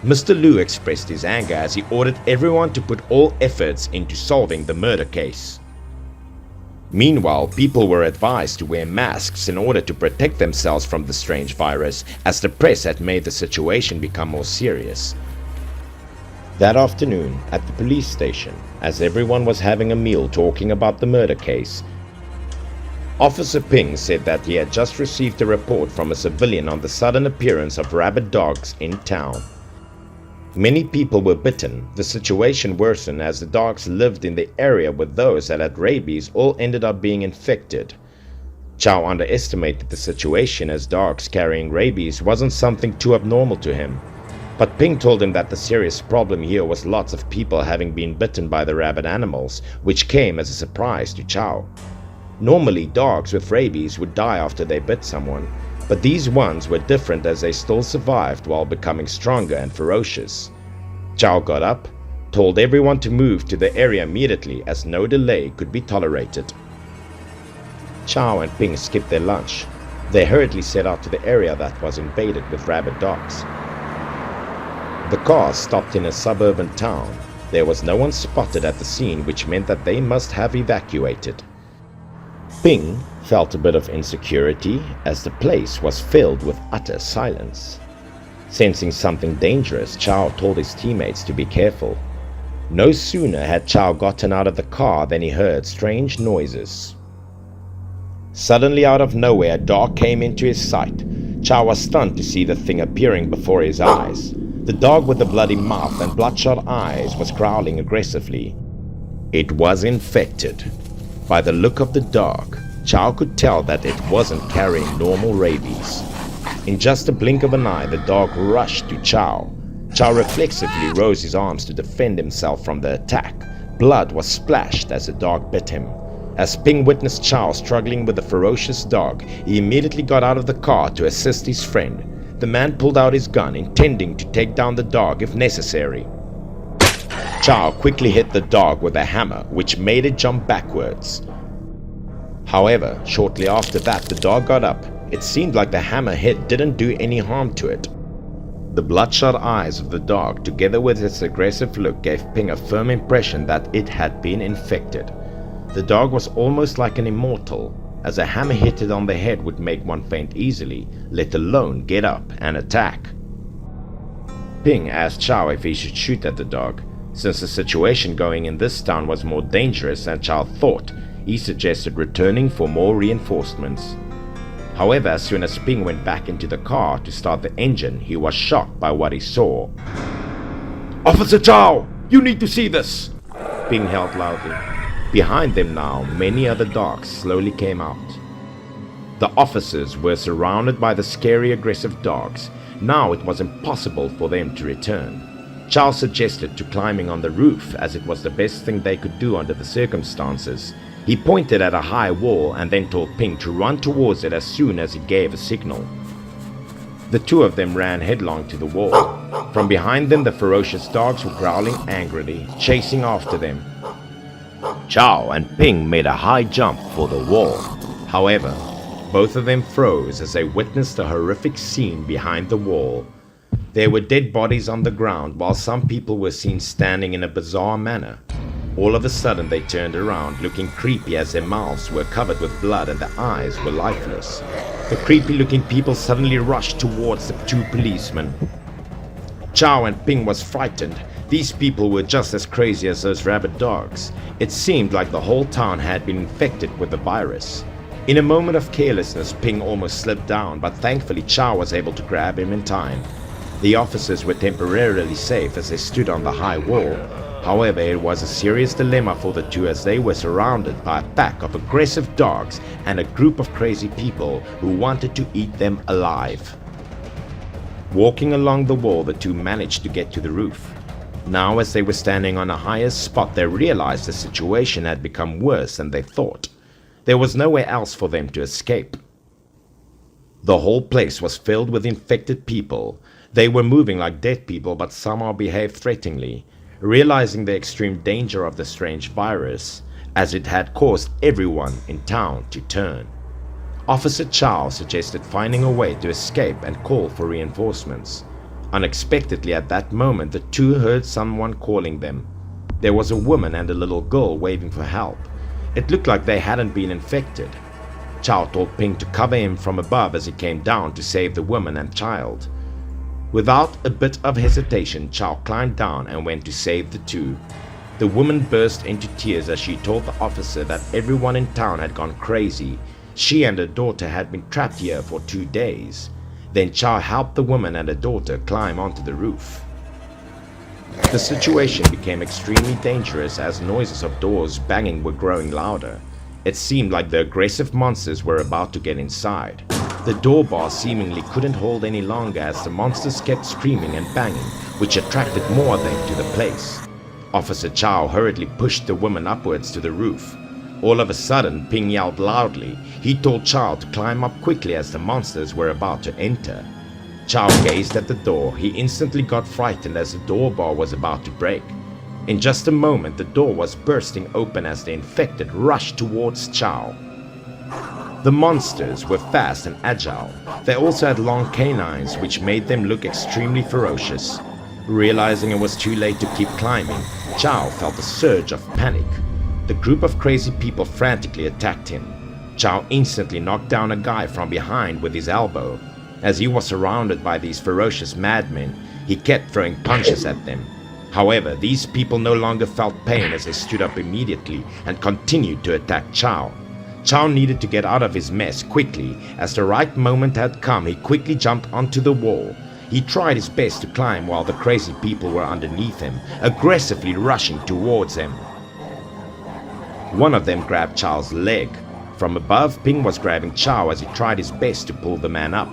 Mr. Liu expressed his anger as he ordered everyone to put all efforts into solving the murder case. Meanwhile, people were advised to wear masks in order to protect themselves from the strange virus, as the press had made the situation become more serious. That afternoon, at the police station, as everyone was having a meal talking about the murder case, Officer Ping said that he had just received a report from a civilian on the sudden appearance of rabid dogs in town. Many people were bitten. The situation worsened as the dogs lived in the area with those that had rabies all ended up being infected. Chow underestimated the situation, as dogs carrying rabies wasn't something too abnormal to him. But Ping told him that the serious problem here was lots of people having been bitten by the rabid animals, which came as a surprise to Chow. Normally, dogs with rabies would die after they bit someone, but these ones were different as they still survived while becoming stronger and ferocious. Chow got up, told everyone to move to the area immediately as no delay could be tolerated. Chow and Ping skipped their lunch. They hurriedly set out to the area that was invaded with rabid dogs. The car stopped in a suburban town. There was no one spotted at the scene, which meant that they must have evacuated. Ping felt a bit of insecurity as the place was filled with utter silence. Sensing something dangerous, Chow told his teammates to be careful. No sooner had Chow gotten out of the car than he heard strange noises. Suddenly, out of nowhere, a dog came into his sight. Chow was stunned to see the thing appearing before his eyes. The dog with the bloody mouth and bloodshot eyes was growling aggressively. It was infected. By the look of the dog, Chow could tell that it wasn't carrying normal rabies. In just a blink of an eye, the dog rushed to Chow. Chow reflexively rose his arms to defend himself from the attack. Blood was splashed as the dog bit him. As Ping witnessed Chow struggling with the ferocious dog, he immediately got out of the car to assist his friend. The man pulled out his gun, intending to take down the dog if necessary. Chow quickly hit the dog with a hammer, which made it jump backwards. However, shortly after that, the dog got up. It seemed like the hammer hit didn't do any harm to it. The bloodshot eyes of the dog, together with its aggressive look, gave Ping a firm impression that it had been infected. The dog was almost like an immortal, as a hammer hit it on the head would make one faint easily, let alone get up and attack. Ping asked Chow if he should shoot at the dog. Since the situation going in this town was more dangerous than Chow thought, he suggested returning for more reinforcements. However, as soon as Ping went back into the car to start the engine, he was shocked by what he saw. Officer Chow, you need to see this! Ping yelled loudly. Behind them now, many other dogs slowly came out. The officers were surrounded by the scary, aggressive dogs. Now it was impossible for them to return. Chow suggested to climbing on the roof, as it was the best thing they could do under the circumstances. He pointed at a high wall and then told Ping to run towards it as soon as he gave a signal. The two of them ran headlong to the wall. From behind them, the ferocious dogs were growling angrily, chasing after them. Chow and Ping made a high jump for the wall. However, both of them froze as they witnessed a horrific scene behind the wall. There were dead bodies on the ground, while some people were seen standing in a bizarre manner. All of a sudden they turned around, looking creepy as their mouths were covered with blood and their eyes were lifeless. The creepy looking people suddenly rushed towards the two policemen. Chow and Ping was frightened. These people were just as crazy as those rabid dogs. It seemed like the whole town had been infected with the virus. In a moment of carelessness, Ping almost slipped down, but thankfully Chow was able to grab him in time. The officers were temporarily safe as they stood on the high wall. However, it was a serious dilemma for the two as they were surrounded by a pack of aggressive dogs and a group of crazy people who wanted to eat them alive. Walking along the wall, the two managed to get to the roof. Now, as they were standing on a higher spot, they realized the situation had become worse than they thought. There was nowhere else for them to escape. The whole place was filled with infected people. They were moving like dead people, but somehow behaved threateningly. Realizing the extreme danger of the strange virus, as it had caused everyone in town to turn, Officer Chow suggested finding a way to escape and call for reinforcements. Unexpectedly at that moment, the two heard someone calling them. There was a woman and a little girl waving for help. It looked like they hadn't been infected. Chow told Ping to cover him from above as he came down to save the woman and child. Without a bit of hesitation, Chow climbed down and went to save the two. The woman burst into tears as she told the officer that everyone in town had gone crazy. She and her daughter had been trapped here for 2 days. Then Chow helped the woman and her daughter climb onto the roof. The situation became extremely dangerous as noises of doors banging were growing louder. It seemed like the aggressive monsters were about to get inside. The door bar seemingly couldn't hold any longer as the monsters kept screaming and banging, which attracted more of them to the place. Officer Chow hurriedly pushed the woman upwards to the roof. All of a sudden, Ping yelled loudly. He told Chow to climb up quickly as the monsters were about to enter. Chow gazed at the door. He instantly got frightened as the door bar was about to break. In just a moment, the door was bursting open as the infected rushed towards Chow. The monsters were fast and agile. They also had long canines, which made them look extremely ferocious. Realizing it was too late to keep climbing, Chow felt a surge of panic. The group of crazy people frantically attacked him. Chow instantly knocked down a guy from behind with his elbow. As he was surrounded by these ferocious madmen, he kept throwing punches at them. However, these people no longer felt pain as they stood up immediately and continued to attack Chow. Chow needed to get out of his mess quickly. As the right moment had come, he quickly jumped onto the wall. He tried his best to climb while the crazy people were underneath him, aggressively rushing towards him. One of them grabbed Chow's leg. From above, Ping was grabbing Chow as he tried his best to pull the man up.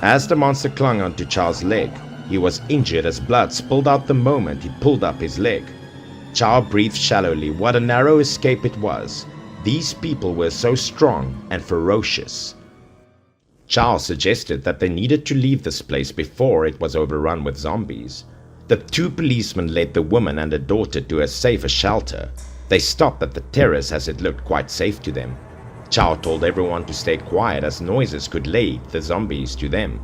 As the monster clung onto Chow's leg, he was injured as blood spilled out the moment he pulled up his leg. Chow breathed shallowly. What a narrow escape it was. These people were so strong and ferocious. Chow suggested that they needed to leave this place before it was overrun with zombies. The two policemen led the woman and her daughter to a safer shelter. They stopped at the terrace as it looked quite safe to them. Chow told everyone to stay quiet as noises could lead the zombies to them.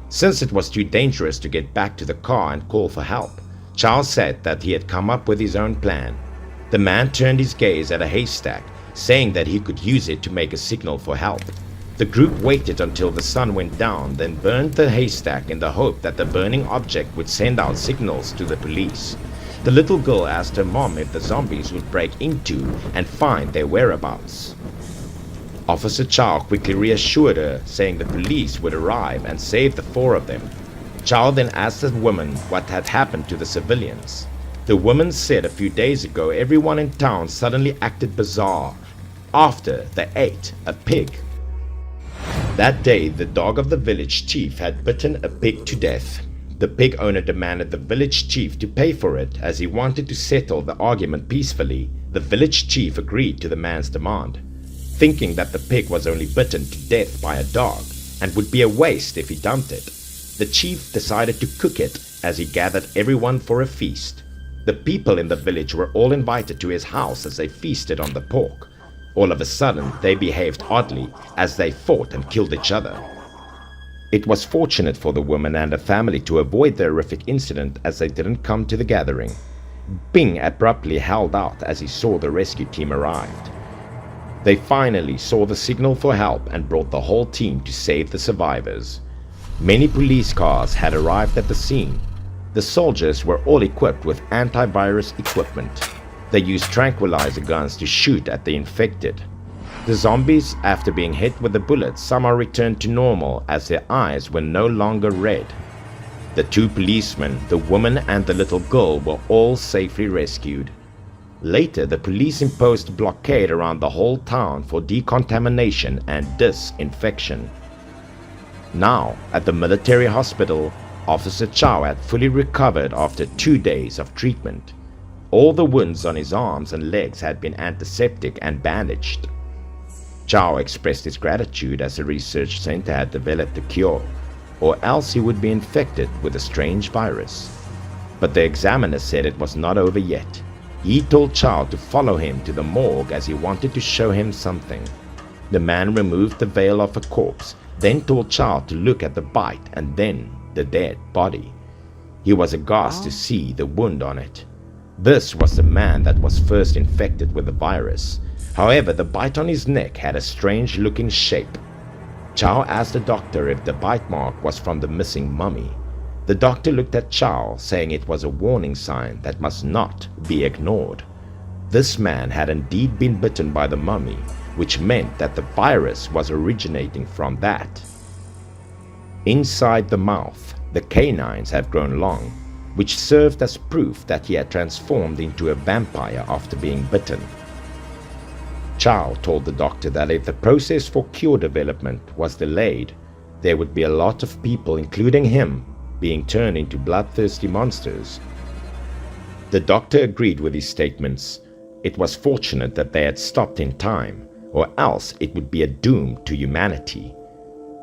Since it was too dangerous to get back to the car and call for help, Chow said that he had come up with his own plan. The man turned his gaze at a haystack, saying that he could use it to make a signal for help. The group waited until the sun went down, then burned the haystack in the hope that the burning object would send out signals to the police. The little girl asked her mom if the zombies would break into and find their whereabouts. Officer Chow quickly reassured her, saying the police would arrive and save the 4 of them. Chow then asked the woman what had happened to the civilians. The woman said a few days ago everyone in town suddenly acted bizarre after they ate a pig. That day, the dog of the village chief had bitten a pig to death. The pig owner demanded the village chief to pay for it as he wanted to settle the argument peacefully. The village chief agreed to the man's demand, thinking that the pig was only bitten to death by a dog and would be a waste if he dumped it. the chief decided to cook it as he gathered everyone for a feast. The people in the village were all invited to his house as they feasted on the pork. All of a sudden, they behaved oddly as they fought and killed each other. It was fortunate for the woman and her family to avoid the horrific incident as they didn't come to the gathering. Bing abruptly held out as he saw the rescue team arrived. They finally saw the signal for help and brought the whole team to save the survivors. Many police cars had arrived at the scene. The soldiers were all equipped with antivirus equipment. They used tranquilizer guns to shoot at the infected. The zombies, after being hit with the bullets, somehow returned to normal as their eyes were no longer red. The two policemen, the woman and the little girl were all safely rescued. Later, the police imposed a blockade around the whole town for decontamination and disinfection. Now, at the military hospital, Officer Chow had fully recovered after 2 days of treatment. All the wounds on his arms and legs had been antiseptic and bandaged. Chow expressed his gratitude as the research center had developed a cure, or else he would be infected with a strange virus. But the examiner said it was not over yet. He told Chow to follow him to the morgue as he wanted to show him something. The man removed the veil of a corpse, then told Chow to look at the bite and then the dead body. He was aghast to see the wound on it. This was the man that was first infected with the virus. However, the bite on his neck had a strange looking shape. Chow asked the doctor if the bite mark was from the missing mummy. The doctor looked at Chow, saying it was a warning sign that must not be ignored. This man had indeed been bitten by the mummy, which meant that the virus was originating from that. Inside the mouth, the canines have grown long, which served as proof that he had transformed into a vampire after being bitten. Chow told the doctor that if the process for cure development was delayed, there would be a lot of people, including him, being turned into bloodthirsty monsters. The doctor agreed with his statements. It was fortunate that they had stopped in time, or else it would be a doom to humanity.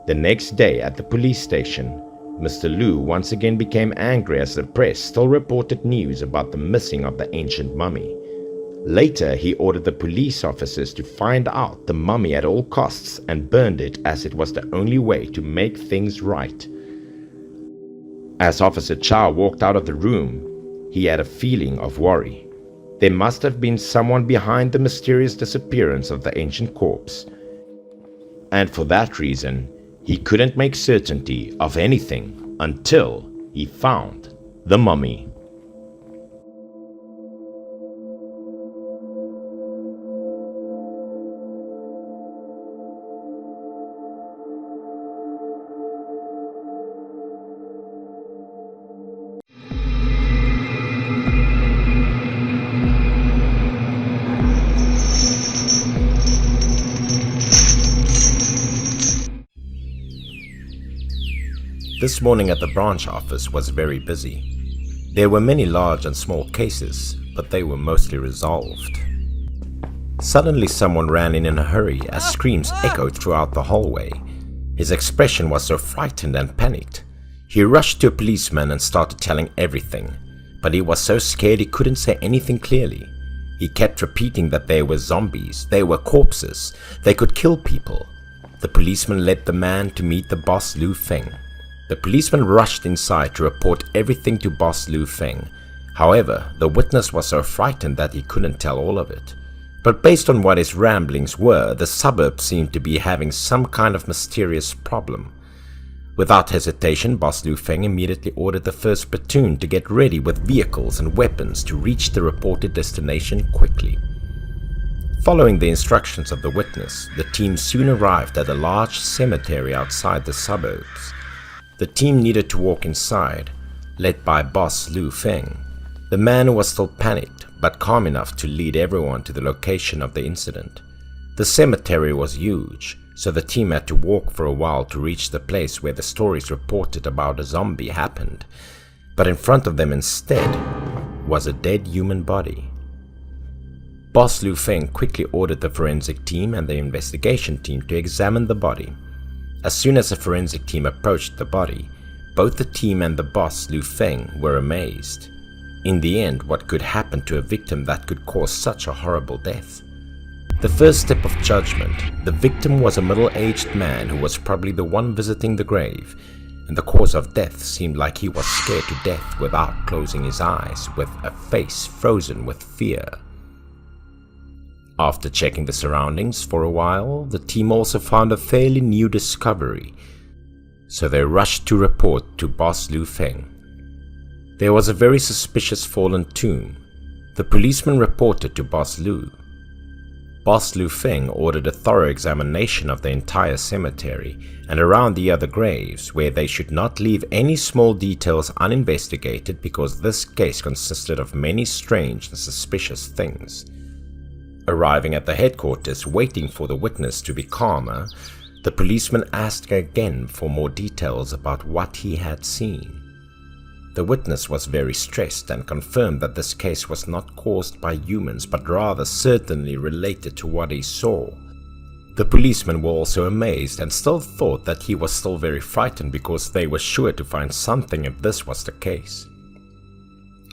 The next day at the police station, Mr. Liu once again became angry as the press still reported news about the missing of the ancient mummy. Later, he ordered the police officers to find out the mummy at all costs and burned it as it was the only way to make things right. As Officer Chow walked out of the room, he had a feeling of worry. There must have been someone behind the mysterious disappearance of the ancient corpse. And for that reason, he couldn't make certainty of anything until he found the mummy. This morning at the branch office was very busy. There were many large and small cases, but they were mostly resolved. Suddenly someone ran in a hurry as screams echoed throughout the hallway. His expression was so frightened and panicked. He rushed to a policeman and started telling everything, but he was so scared he couldn't say anything clearly. He kept repeating that they were zombies, they were corpses, they could kill people. The policeman led the man to meet the boss Lu Feng. The policeman rushed inside to report everything to boss Lu Feng. However, the witness was so frightened that he couldn't tell all of it. But based on what his ramblings were, the suburb seemed to be having some kind of mysterious problem. Without hesitation, boss Lu Feng immediately ordered the first platoon to get ready with vehicles and weapons to reach the reported destination quickly. Following the instructions of the witness, the team soon arrived at a large cemetery outside the suburbs. The team needed to walk inside, led by boss Lu Feng, the man who was still panicked but calm enough to lead everyone to the location of the incident. The cemetery was huge, so the team had to walk for a while to reach the place where the stories reported about a zombie happened, but in front of them instead was a dead human body. Boss Lu Feng quickly ordered the forensic team and the investigation team to examine the body. As soon as the forensic team approached the body, both the team and the boss, Lu Feng, were amazed. In the end, what could happen to a victim that could cause such a horrible death? The first step of judgment, the victim was a middle-aged man who was probably the one visiting the grave, and the cause of death seemed like he was scared to death without closing his eyes, with a face frozen with fear. After checking the surroundings for a while, the team also found a fairly new discovery, so they rushed to report to boss Lu Feng. There was a very suspicious fallen tomb. The policeman reported to boss Lu. Boss Lu Feng ordered a thorough examination of the entire cemetery and around the other graves, where they should not leave any small details uninvestigated because this case consisted of many strange and suspicious things. Arriving at the headquarters, waiting for the witness to be calmer, the policeman asked again for more details about what he had seen. The witness was very stressed and confirmed that this case was not caused by humans but rather certainly related to what he saw. The policemen were also amazed and still thought that he was still very frightened because they were sure to find something if this was the case.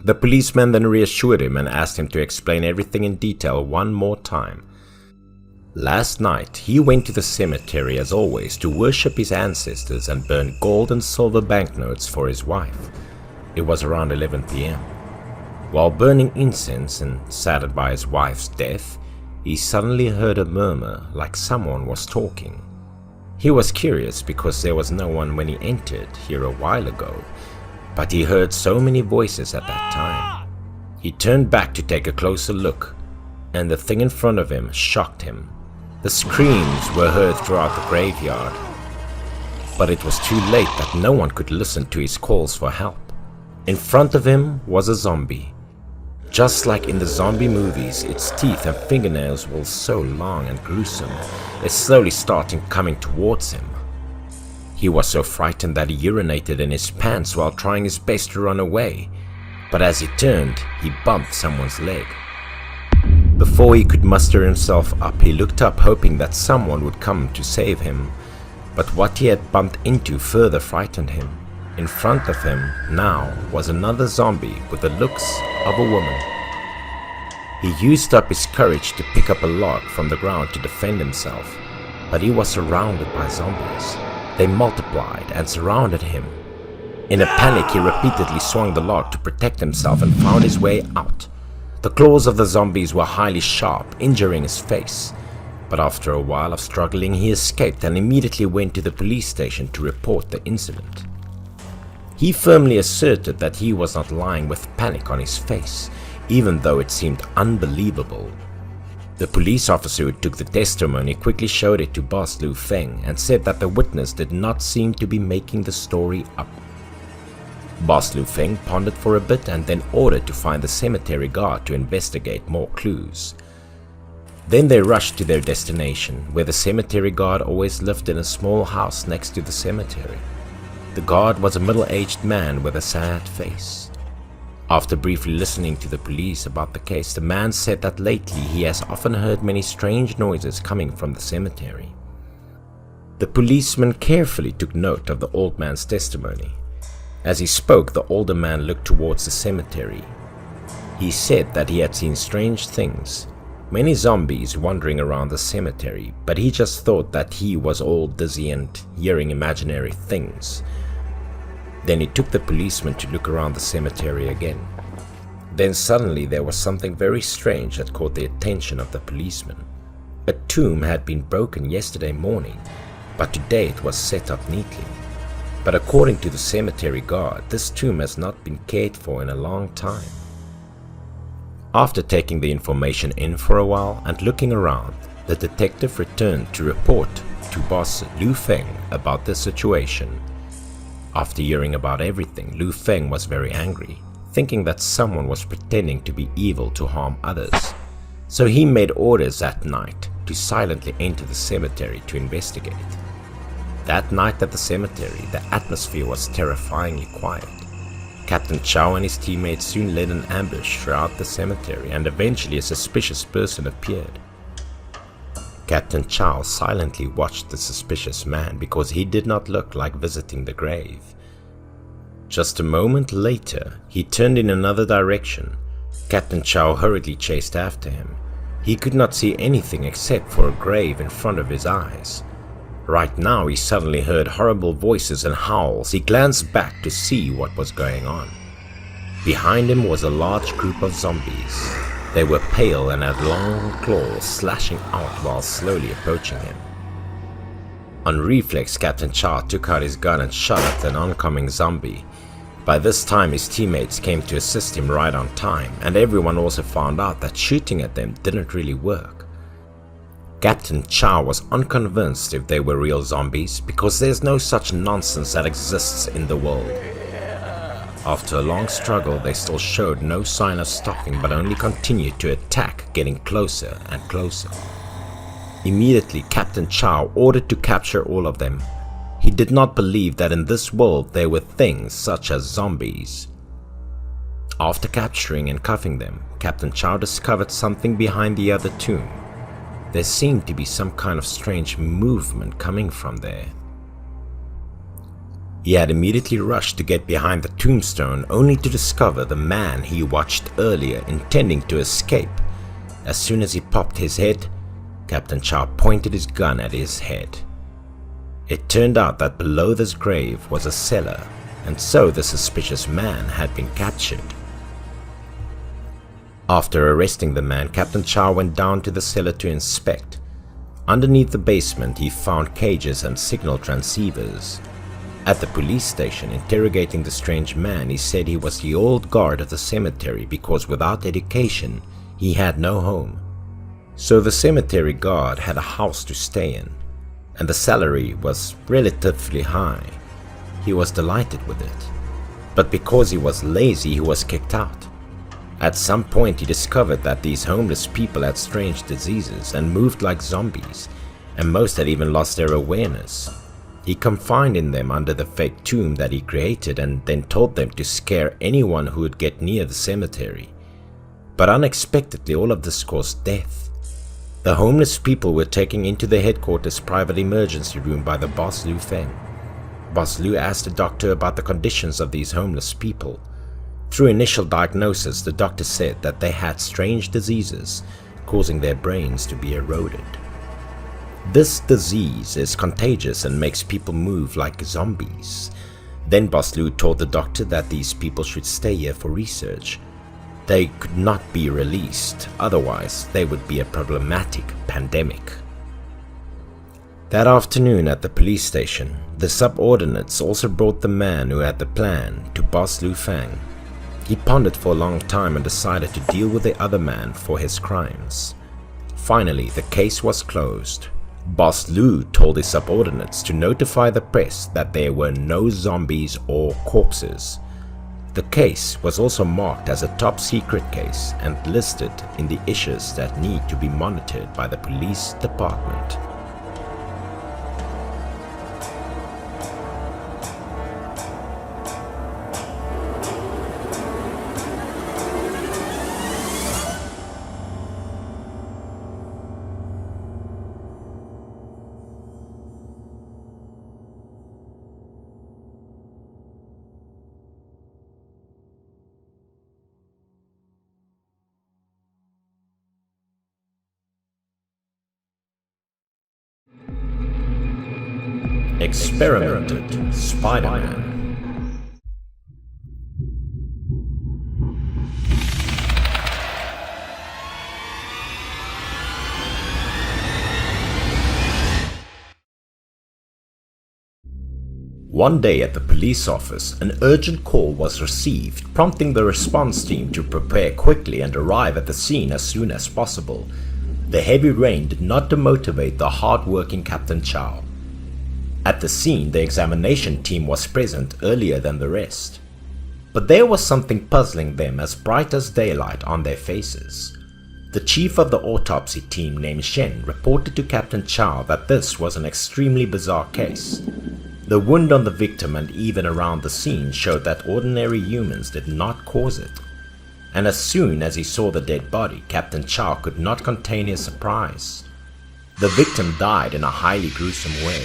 The policeman then reassured him and asked him to explain everything in detail one more time. Last night, he went to the cemetery as always to worship his ancestors and burn gold and silver banknotes for his wife. It was around 11 p.m. While burning incense and saddened by his wife's death, he suddenly heard a murmur like someone was talking. He was curious because there was no one when he entered here a while ago, but he heard so many voices at that time. He turned back to take a closer look, and the thing in front of him shocked him. The screams were heard throughout the graveyard, but it was too late that no one could listen to his calls for help. In front of him was a zombie. Just like in the zombie movies, its teeth and fingernails were so long and gruesome, it slowly started coming towards him. He was so frightened that he urinated in his pants while trying his best to run away, but as he turned, he bumped someone's leg. Before he could muster himself up, he looked up hoping that someone would come to save him, but what he had bumped into further frightened him. In front of him now was another zombie with the looks of a woman. He used up his courage to pick up a log from the ground to defend himself, but he was surrounded by zombies. They multiplied and surrounded him. In a panic, he repeatedly swung the log to protect himself and found his way out. The claws of the zombies were highly sharp, injuring his face, but after a while of struggling, he escaped and immediately went to the police station to report the incident. He firmly asserted that he was not lying with panic on his face, even though it seemed unbelievable. The police officer who took the testimony quickly showed it to boss Lu Feng and said that the witness did not seem to be making the story up. Boss Lu Feng pondered for a bit and then ordered to find the cemetery guard to investigate more clues. Then they rushed to their destination, where the cemetery guard always lived in a small house next to the cemetery. The guard was a middle-aged man with a sad face. After briefly listening to the police about the case, the man said that lately he has often heard many strange noises coming from the cemetery. The policeman carefully took note of the old man's testimony. As he spoke, the older man looked towards the cemetery. He said that he had seen strange things, many zombies wandering around the cemetery, but he just thought that he was all dizzy and hearing imaginary things. Then he took the policeman to look around the cemetery again. Then suddenly there was something very strange that caught the attention of the policeman. A tomb had been broken yesterday morning, but today it was set up neatly. But according to the cemetery guard, this tomb has not been cared for in a long time. After taking the information in for a while and looking around, the detective returned to report to boss Lu Feng about the situation. After hearing about everything, Lu Feng was very angry, thinking that someone was pretending to be evil to harm others. So he made orders that night to silently enter the cemetery to investigate. That night at the cemetery, the atmosphere was terrifyingly quiet. Captain Chow and his teammates soon led an ambush throughout the cemetery, and eventually a suspicious person appeared. Captain Chow silently watched the suspicious man because he did not look like visiting the grave. Just a moment later, he turned in another direction. Captain Chow hurriedly chased after him. He could not see anything except for a grave in front of his eyes. Right now he suddenly heard horrible voices and howls. He glanced back to see what was going on. Behind him was a large group of zombies. They were pale and had long claws slashing out while slowly approaching him. On reflex, Captain Chow took out his gun and shot at an oncoming zombie. By this time his teammates came to assist him right on time, and everyone also found out that shooting at them didn't really work. Captain Chow was unconvinced if they were real zombies because there's no such nonsense that exists in the world. After a long struggle, they still showed no sign of stopping but only continued to attack, getting closer and closer. Immediately, Captain Chow ordered to capture all of them. He did not believe that in this world there were things such as zombies. After capturing and cuffing them, Captain Chow discovered something behind the other tomb. There seemed to be some kind of strange movement coming from there. He had immediately rushed to get behind the tombstone, only to discover the man he watched earlier intending to escape. As soon as he popped his head, Captain Chow pointed his gun at his head. It turned out that below this grave was a cellar, and so the suspicious man had been captured. After arresting the man, Captain Chow went down to the cellar to inspect. Underneath the basement he found cages and signal transceivers. At the police station, interrogating the strange man, he said he was the old guard of the cemetery because without education, he had no home. So the cemetery guard had a house to stay in, and the salary was relatively high. He was delighted with it. But because he was lazy, he was kicked out. At some point he discovered that these homeless people had strange diseases and moved like zombies, and most had even lost their awareness. He confined in them under the fake tomb that he created and then told them to scare anyone who would get near the cemetery. But unexpectedly all of this caused death. The homeless people were taken into the headquarters private emergency room by the boss Lu Feng. Boss Lu asked the doctor about the conditions of these homeless people. Through initial diagnosis, the doctor said that they had strange diseases, causing their brains to be eroded. This disease is contagious and makes people move like zombies. Then Boss Lu told the doctor that these people should stay here for research. They could not be released, otherwise they would be a problematic pandemic. That afternoon at the police station, the subordinates also brought the man who had the plan to Boss Lu Feng. He pondered for a long time and decided to deal with the other man for his crimes. Finally, the case was closed. Boss Lu told his subordinates to notify the press that there were no zombies or corpses. The case was also marked as a top secret case and listed in the issues that need to be monitored by the police department. Experimented Spider-Man. One day at the police office, an urgent call was received, prompting the response team to prepare quickly and arrive at the scene as soon as possible. The heavy rain did not demotivate the hard-working Captain Chow. At the scene, the examination team was present earlier than the rest. But there was something puzzling them as bright as daylight on their faces. The chief of the autopsy team named Shen reported to Captain Chow that this was an extremely bizarre case. The wound on the victim and even around the scene showed that ordinary humans did not cause it. And as soon as he saw the dead body, Captain Chow could not contain his surprise. The victim died in a highly gruesome way,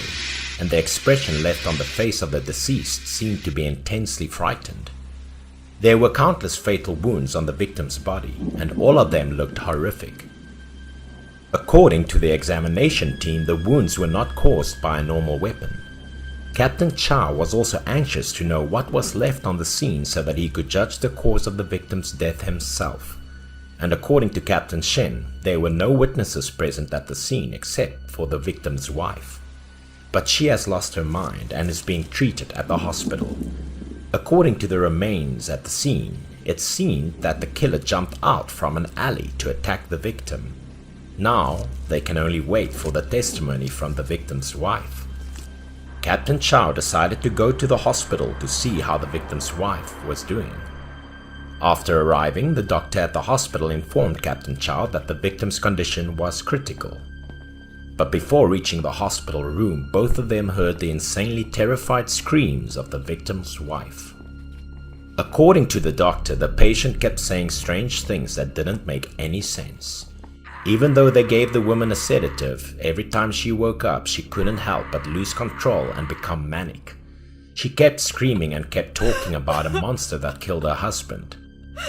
and the expression left on the face of the deceased seemed to be intensely frightened. There were countless fatal wounds on the victim's body, and all of them looked horrific. According to the examination team, the wounds were not caused by a normal weapon. Captain Chow was also anxious to know what was left on the scene so that he could judge the cause of the victim's death himself. And according to Captain Shen, there were no witnesses present at the scene except for the victim's wife. But she has lost her mind and is being treated at the hospital. According to the remains at the scene, it seemed that the killer jumped out from an alley to attack the victim. Now, they can only wait for the testimony from the victim's wife. Captain Chow decided to go to the hospital to see how the victim's wife was doing. After arriving, the doctor at the hospital informed Captain Chow that the victim's condition was critical. But before reaching the hospital room, both of them heard the insanely terrified screams of the victim's wife. According to the doctor, the patient kept saying strange things that didn't make any sense. Even though they gave the woman a sedative, every time she woke up she couldn't help but lose control and become manic. She kept screaming and kept talking about a monster that killed her husband.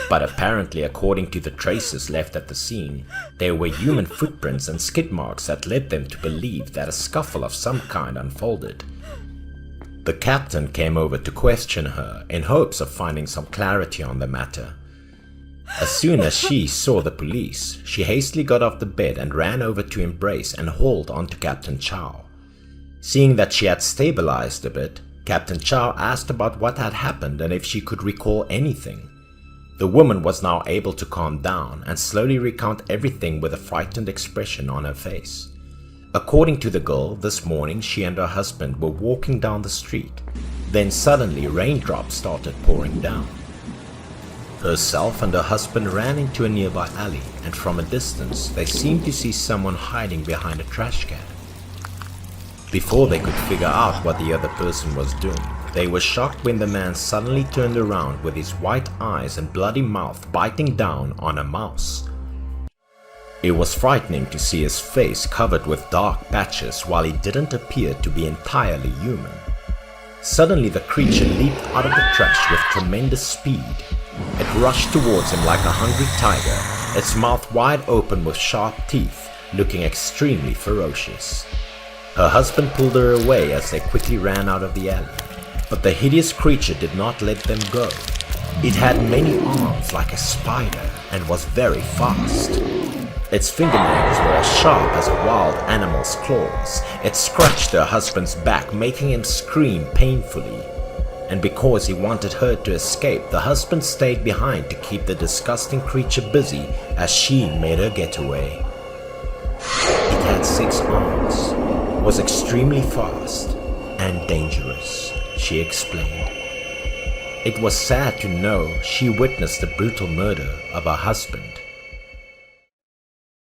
But apparently, according to the traces left at the scene, there were human footprints and skid marks that led them to believe that a scuffle of some kind unfolded. The captain came over to question her in hopes of finding some clarity on the matter. As soon as she saw the police, she hastily got off the bed and ran over to embrace and hold onto Captain Chow. Seeing that she had stabilized a bit, Captain Chow asked about what had happened and if she could recall anything. The woman was now able to calm down and slowly recount everything with a frightened expression on her face. According to the girl, this morning she and her husband were walking down the street. Then suddenly raindrops started pouring down. Herself and her husband ran into a nearby alley, and from a distance they seemed to see someone hiding behind a trash can. Before they could figure out what the other person was doing, they were shocked when the man suddenly turned around with his white eyes and bloody mouth biting down on a mouse. It was frightening to see his face covered with dark patches while he didn't appear to be entirely human. Suddenly the creature leaped out of the trash with tremendous speed. It rushed towards him like a hungry tiger, its mouth wide open with sharp teeth, looking extremely ferocious. Her husband pulled her away as they quickly ran out of the alley, but the hideous creature did not let them go. It had many arms like a spider and was very fast. Its fingernails were as sharp as a wild animal's claws. It scratched her husband's back, making him scream painfully. And because he wanted her to escape, the husband stayed behind to keep the disgusting creature busy as she made her getaway. It had 6 arms, was extremely fast and dangerous, she explained. It was sad to know she witnessed the brutal murder of her husband.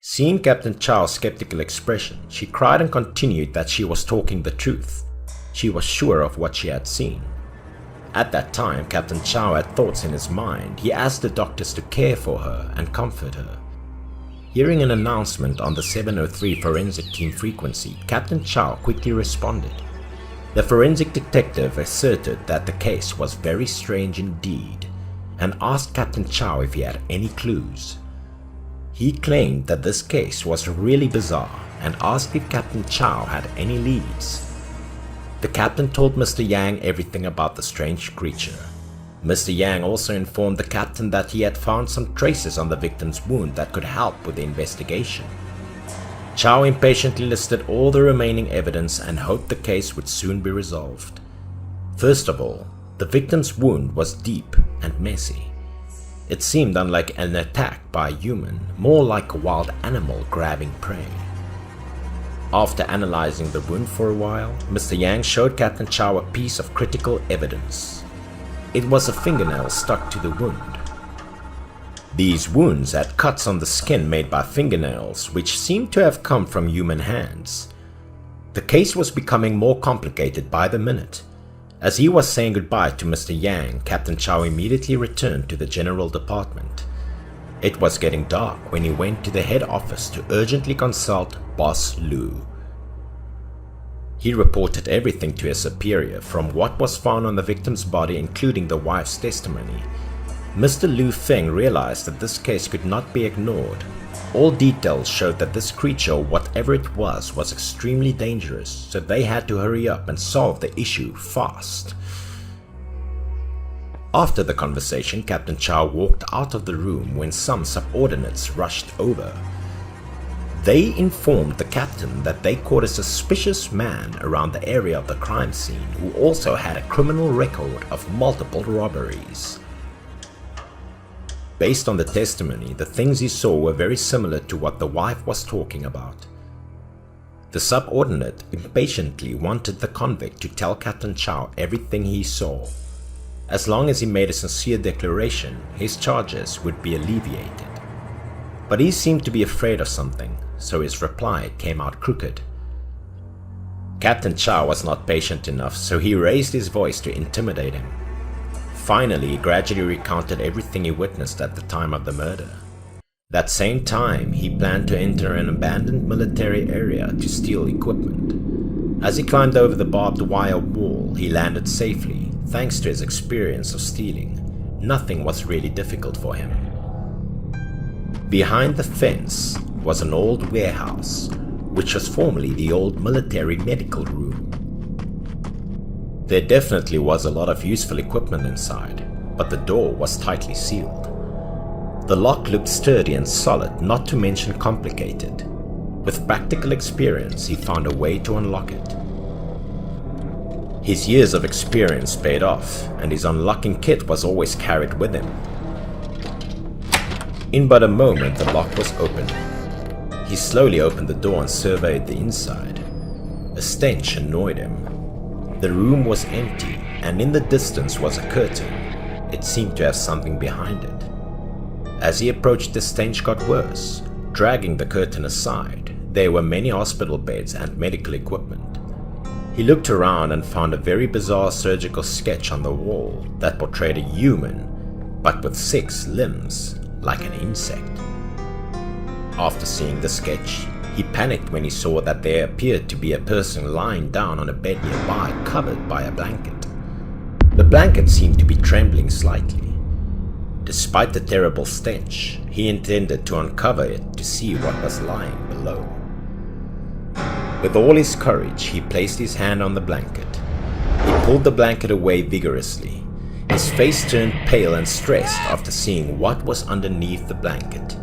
Seeing Captain Chow's skeptical expression, she cried and continued that she was talking the truth. She was sure of what she had seen. At that time, Captain Chow had thoughts in his mind. He asked the doctors to care for her and comfort her. Hearing an announcement on the 703 forensic team frequency, Captain Chow quickly responded. The forensic detective asserted that the case was very strange indeed and asked Captain Chow if he had any clues. He claimed that this case was really bizarre and asked if Captain Chow had any leads. The captain told Mr. Yang everything about the strange creature. Mr. Yang also informed the captain that he had found some traces on the victim's wound that could help with the investigation. Chow impatiently listed all the remaining evidence and hoped the case would soon be resolved. First of all, the victim's wound was deep and messy. It seemed unlike an attack by a human, more like a wild animal grabbing prey. After analyzing the wound for a while, Mr. Yang showed Captain Chow a piece of critical evidence. It was a fingernail stuck to the wound. These wounds had cuts on the skin made by fingernails, which seemed to have come from human hands. The case was becoming more complicated by the minute. As he was saying goodbye to Mr. Yang, Captain Chow immediately returned to the general department. It was getting dark when he went to the head office to urgently consult Boss Lu. He reported everything to his superior, from what was found on the victim's body including the wife's testimony. Mr. Lu Feng realized that this case could not be ignored. All details showed that this creature, whatever it was extremely dangerous, so they had to hurry up and solve the issue fast. After the conversation, Captain Chow walked out of the room when some subordinates rushed over. They informed the captain that they caught a suspicious man around the area of the crime scene who also had a criminal record of multiple robberies. Based on the testimony, the things he saw were very similar to what the wife was talking about. The subordinate impatiently wanted the convict to tell Captain Chow everything he saw. As long as he made a sincere declaration, his charges would be alleviated. But he seemed to be afraid of something, so his reply came out crooked. Captain Chow was not patient enough, so he raised his voice to intimidate him. Finally, he gradually recounted everything he witnessed at the time of the murder. That same time, he planned to enter an abandoned military area to steal equipment. As he climbed over the barbed wire wall, he landed safely, thanks to his experience of stealing. Nothing was really difficult for him. Behind the fence was an old warehouse, which was formerly the old military medical room. There definitely was a lot of useful equipment inside, but the door was tightly sealed. The lock looked sturdy and solid, not to mention complicated. With practical experience, he found a way to unlock it. His years of experience paid off, and his unlocking kit was always carried with him. In but a moment, the lock was open. He slowly opened the door and surveyed the inside. A stench annoyed him. The room was empty, and in the distance was a curtain. It seemed to have something behind it. As he approached, the stench got worse. Dragging the curtain aside, there were many hospital beds and medical equipment. He looked around and found a very bizarre surgical sketch on the wall that portrayed a human, but with 6 limbs, like an insect. After seeing the sketch, he panicked when he saw that there appeared to be a person lying down on a bed nearby, covered by a blanket. The blanket seemed to be trembling slightly. Despite the terrible stench, he intended to uncover it to see what was lying below. With all his courage, he placed his hand on the blanket. He pulled the blanket away vigorously. His face turned pale and stressed after seeing what was underneath the blanket.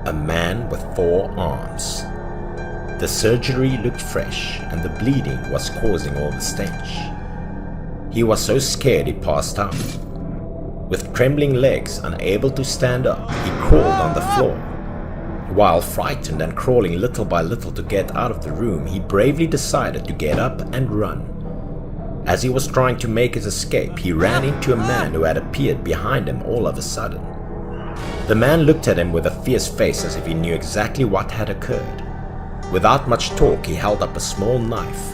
A man with 4 arms. The surgery looked fresh, and the bleeding was causing all the stench. He was so scared he passed out. With trembling legs, unable to stand up, he crawled on the floor. While frightened and crawling little by little to get out of the room, he bravely decided to get up and run. As he was trying to make his escape, he ran into a man who had appeared behind him all of a sudden. The man looked at him with a fierce face as if he knew exactly what had occurred. Without much talk, he held up a small knife,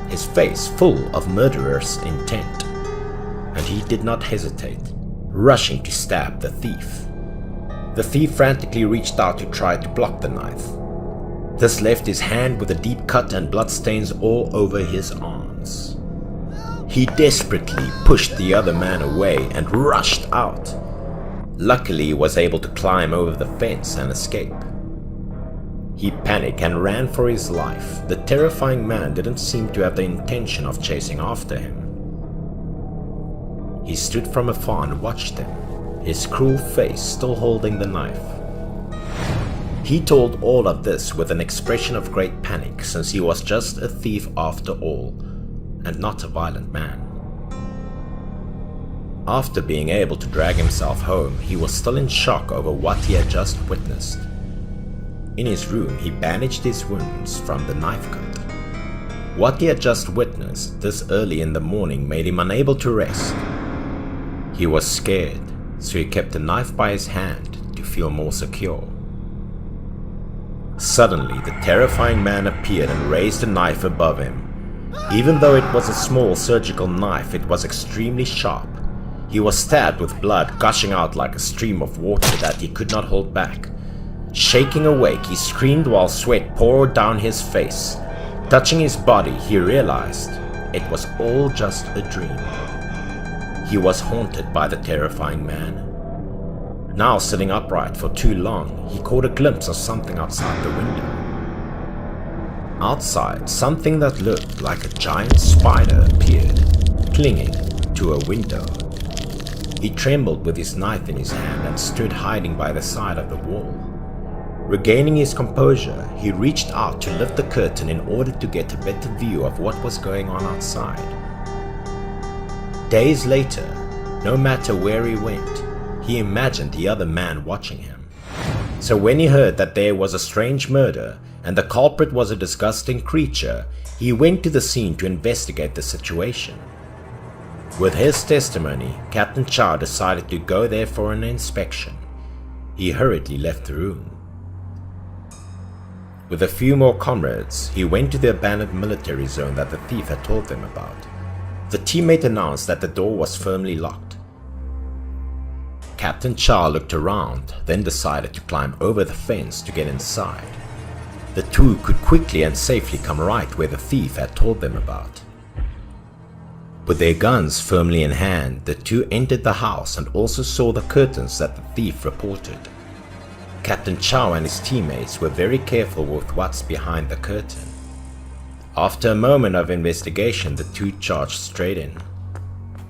his face full of murderous intent. And he did not hesitate, rushing to stab the thief. The thief frantically reached out to try to block the knife. This left his hand with a deep cut and bloodstains all over his arms. He desperately pushed the other man away and rushed out. Luckily, he was able to climb over the fence and escape. He panicked and ran for his life. The terrifying man didn't seem to have the intention of chasing after him. He stood from afar and watched him, his cruel face still holding the knife. He told all of this with an expression of great panic, since he was just a thief after all, and not a violent man. After being able to drag himself home, he was still in shock over what he had just witnessed. In his room, he bandaged his wounds from the knife cut. What he had just witnessed this early in the morning made him unable to rest. He was scared, so he kept the knife by his hand to feel more secure. Suddenly, the terrifying man appeared and raised a knife above him. Even though it was a small surgical knife, it was extremely sharp. He was stabbed with blood gushing out like a stream of water that he could not hold back. Shaking awake, he screamed while sweat poured down his face. Touching his body, he realized it was all just a dream. He was haunted by the terrifying man. Now sitting upright for too long, he caught a glimpse of something outside the window. Outside, something that looked like a giant spider appeared, clinging to a window. He trembled with his knife in his hand and stood hiding by the side of the wall. Regaining his composure, he reached out to lift the curtain in order to get a better view of what was going on outside. Days later, no matter where he went, he imagined the other man watching him. So when he heard that there was a strange murder and the culprit was a disgusting creature, he went to the scene to investigate the situation. With his testimony, Captain Chow decided to go there for an inspection. He hurriedly left the room. With a few more comrades, he went to the abandoned military zone that the thief had told them about. The teammate announced that the door was firmly locked. Captain Chow looked around, then decided to climb over the fence to get inside. The two could quickly and safely come right where the thief had told them about. With their guns firmly in hand, the two entered the house and also saw the curtains that the thief reported. Captain Chow and his teammates were very careful with what's behind the curtain. After a moment of investigation, the two charged straight in.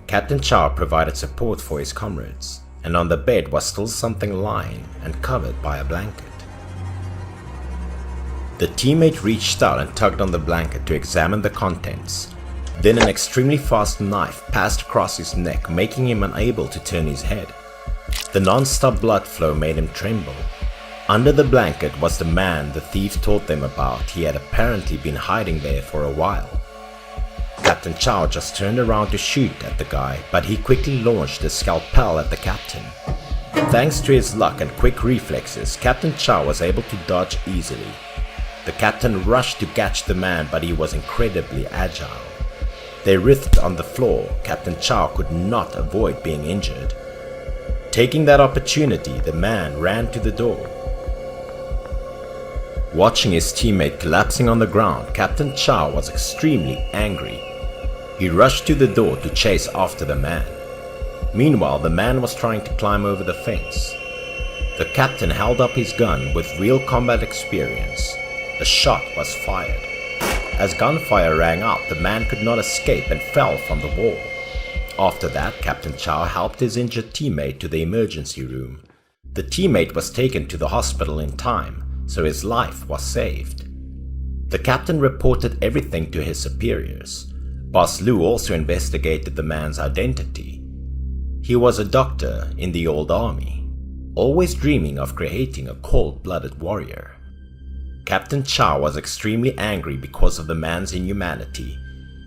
Captain Chow provided support for his comrades, and on the bed was still something lying and covered by a blanket. The teammate reached out and tugged on the blanket to examine the contents. Then an extremely fast knife passed across his neck, making him unable to turn his head. The non-stop blood flow made him tremble. Under the blanket was the man the thief told them about. He had apparently been hiding there for a while. Captain Chow just turned around to shoot at the guy, but he quickly launched a scalpel at the captain. Thanks to his luck and quick reflexes, Captain Chow was able to dodge easily. The captain rushed to catch the man, but he was incredibly agile. They writhed on the floor. Captain Chow could not avoid being injured. Taking that opportunity, the man ran to the door. Watching his teammate collapsing on the ground, Captain Chow was extremely angry. He rushed to the door to chase after the man. Meanwhile, the man was trying to climb over the fence. The captain held up his gun with real combat experience. A shot was fired. As gunfire rang out, the man could not escape and fell from the wall. After that, Captain Chow helped his injured teammate to the emergency room. The teammate was taken to the hospital in time, so his life was saved. The captain reported everything to his superiors. Boss Lu also investigated the man's identity. He was a doctor in the old army, always dreaming of creating a cold-blooded warrior. Captain Chow was extremely angry because of the man's inhumanity.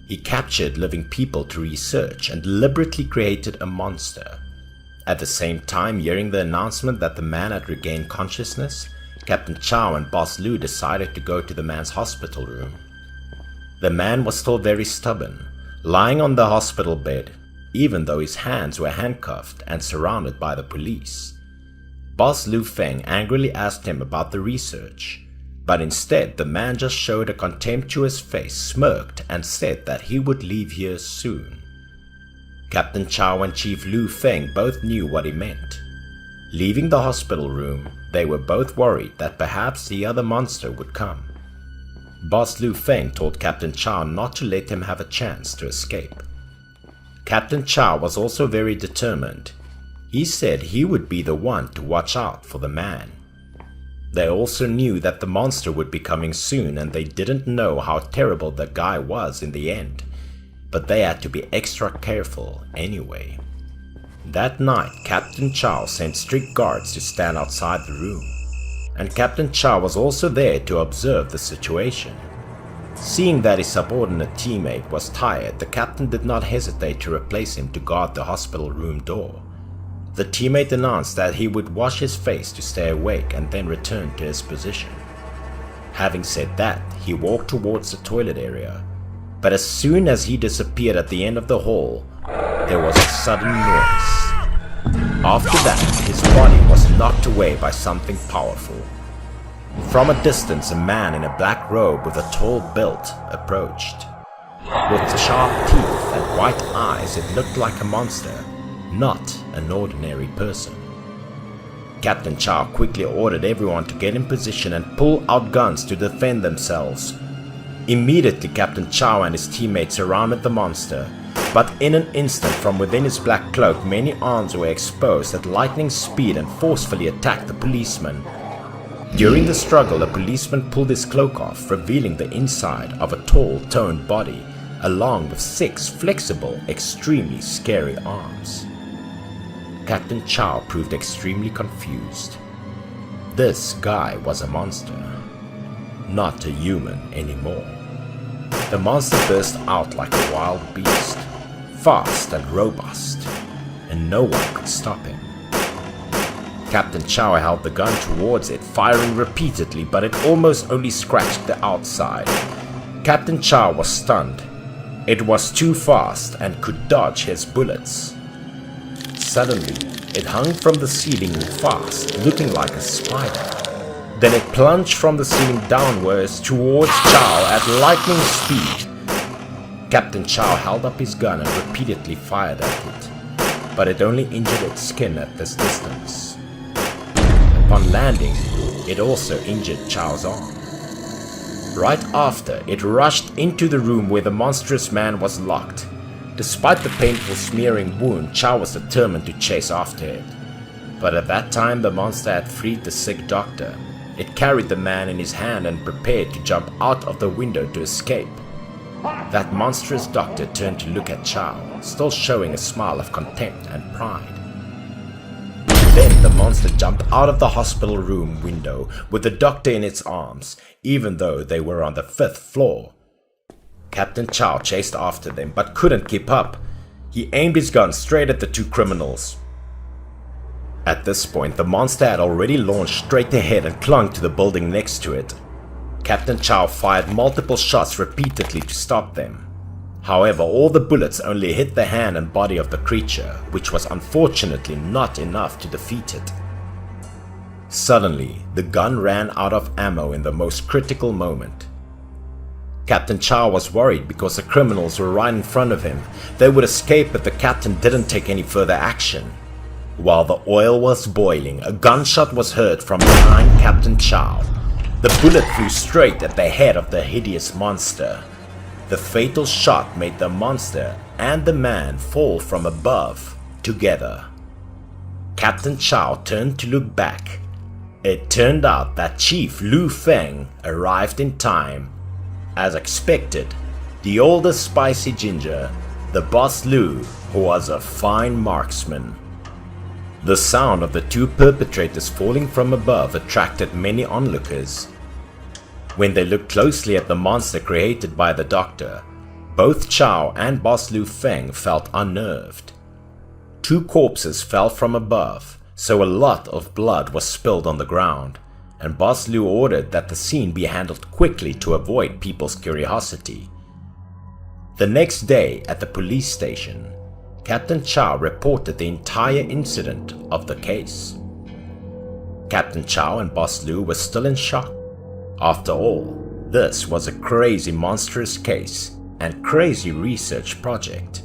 He captured living people to research and deliberately created a monster. At the same time, hearing the announcement that the man had regained consciousness, Captain Chow and Boss Lu decided to go to the man's hospital room. The man was still very stubborn, lying on the hospital bed, even though his hands were handcuffed and surrounded by the police. Boss Lu Feng angrily asked him about the research, but instead the man just showed a contemptuous face, smirked, and said that he would leave here soon. Captain Chow and Chief Lu Feng both knew what he meant. Leaving the hospital room, they were both worried that perhaps the other monster would come. Boss Lu Feng told Captain Chow not to let him have a chance to escape. Captain Chow was also very determined. He said he would be the one to watch out for the man. They also knew that the monster would be coming soon, and they didn't know how terrible the guy was in the end, but they had to be extra careful anyway. That night, Captain Chow sent strict guards to stand outside the room, and Captain Chow was also there to observe the situation. Seeing that his subordinate teammate was tired, the captain did not hesitate to replace him to guard the hospital room door. The teammate announced that he would wash his face to stay awake and then return to his position. Having said that, he walked towards the toilet area, but as soon as he disappeared at the end of the hall, there was a sudden noise. After that, his body was knocked away by something powerful. From a distance, a man in a black robe with a tall build approached. With sharp teeth and white eyes, it looked like a monster, not an ordinary person. Captain Chow quickly ordered everyone to get in position and pull out guns to defend themselves. Immediately, Captain Chow and his teammates surrounded the monster, but in an instant from within his black cloak, many arms were exposed at lightning speed and forcefully attacked the policeman. During the struggle, a policeman pulled his cloak off, revealing the inside of a tall, toned body, along with 6 flexible, extremely scary arms. Captain Chow proved extremely confused. This guy was a monster, not a human anymore. The monster burst out like a wild beast, fast and robust, and no one could stop him. Captain Chow held the gun towards it, firing repeatedly, but it almost only scratched the outside. Captain Chow was stunned. It was too fast and could dodge his bullets. Suddenly, it hung from the ceiling fast, looking like a spider. Then it plunged from the ceiling downwards towards Chow at lightning speed. Captain Chow held up his gun and repeatedly fired at it, but it only injured its skin at this distance. Upon landing, it also injured Chow's arm. Right after, it rushed into the room where the monstrous man was locked. Despite the painful smearing wound, Chow was determined to chase after it. But at that time, the monster had freed the sick doctor. It carried the man in his hand and prepared to jump out of the window to escape. That monstrous doctor turned to look at Chow, still showing a smile of contempt and pride. Then the monster jumped out of the hospital room window with the doctor in its arms, even though they were on the 5th floor. Captain Chow chased after them but couldn't keep up. He aimed his gun straight at the 2 criminals. At this point, the monster had already launched straight ahead and clung to the building next to it. Captain Chow fired multiple shots repeatedly to stop them. However, all the bullets only hit the hand and body of the creature, which was unfortunately not enough to defeat it. Suddenly, the gun ran out of ammo in the most critical moment. Captain Chow was worried because the criminals were right in front of him. They would escape if the captain didn't take any further action. While the oil was boiling, a gunshot was heard from behind Captain Chow. The bullet flew straight at the head of the hideous monster. The fatal shot made the monster and the man fall from above together. Captain Chow turned to look back. It turned out that Chief Lu Feng arrived in time. As expected, the older spicy ginger, the boss Lu, who was a fine marksman. The sound of the 2 perpetrators falling from above attracted many onlookers. When they looked closely at the monster created by the doctor, both Chow and boss Lu Feng felt unnerved. 2 corpses fell from above, so a lot of blood was spilled on the ground, and boss Lu ordered that the scene be handled quickly to avoid people's curiosity. The next day at the police station, Captain Chow reported the entire incident of the case. Captain Chow and boss Lu were still in shock. After all, this was a crazy monstrous case and crazy research project.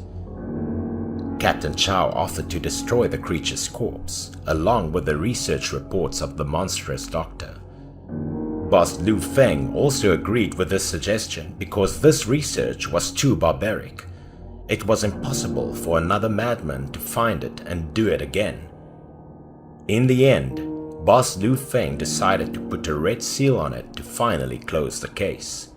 Captain Chow offered to destroy the creature's corpse, along with the research reports of the monstrous doctor. Boss Lu Feng also agreed with this suggestion because this research was too barbaric. It was impossible for another madman to find it and do it again. In the end, Boss Lu Feng decided to put a red seal on it to finally close the case.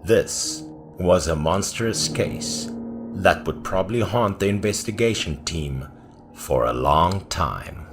This was a monstrous case that would probably haunt the investigation team for a long time.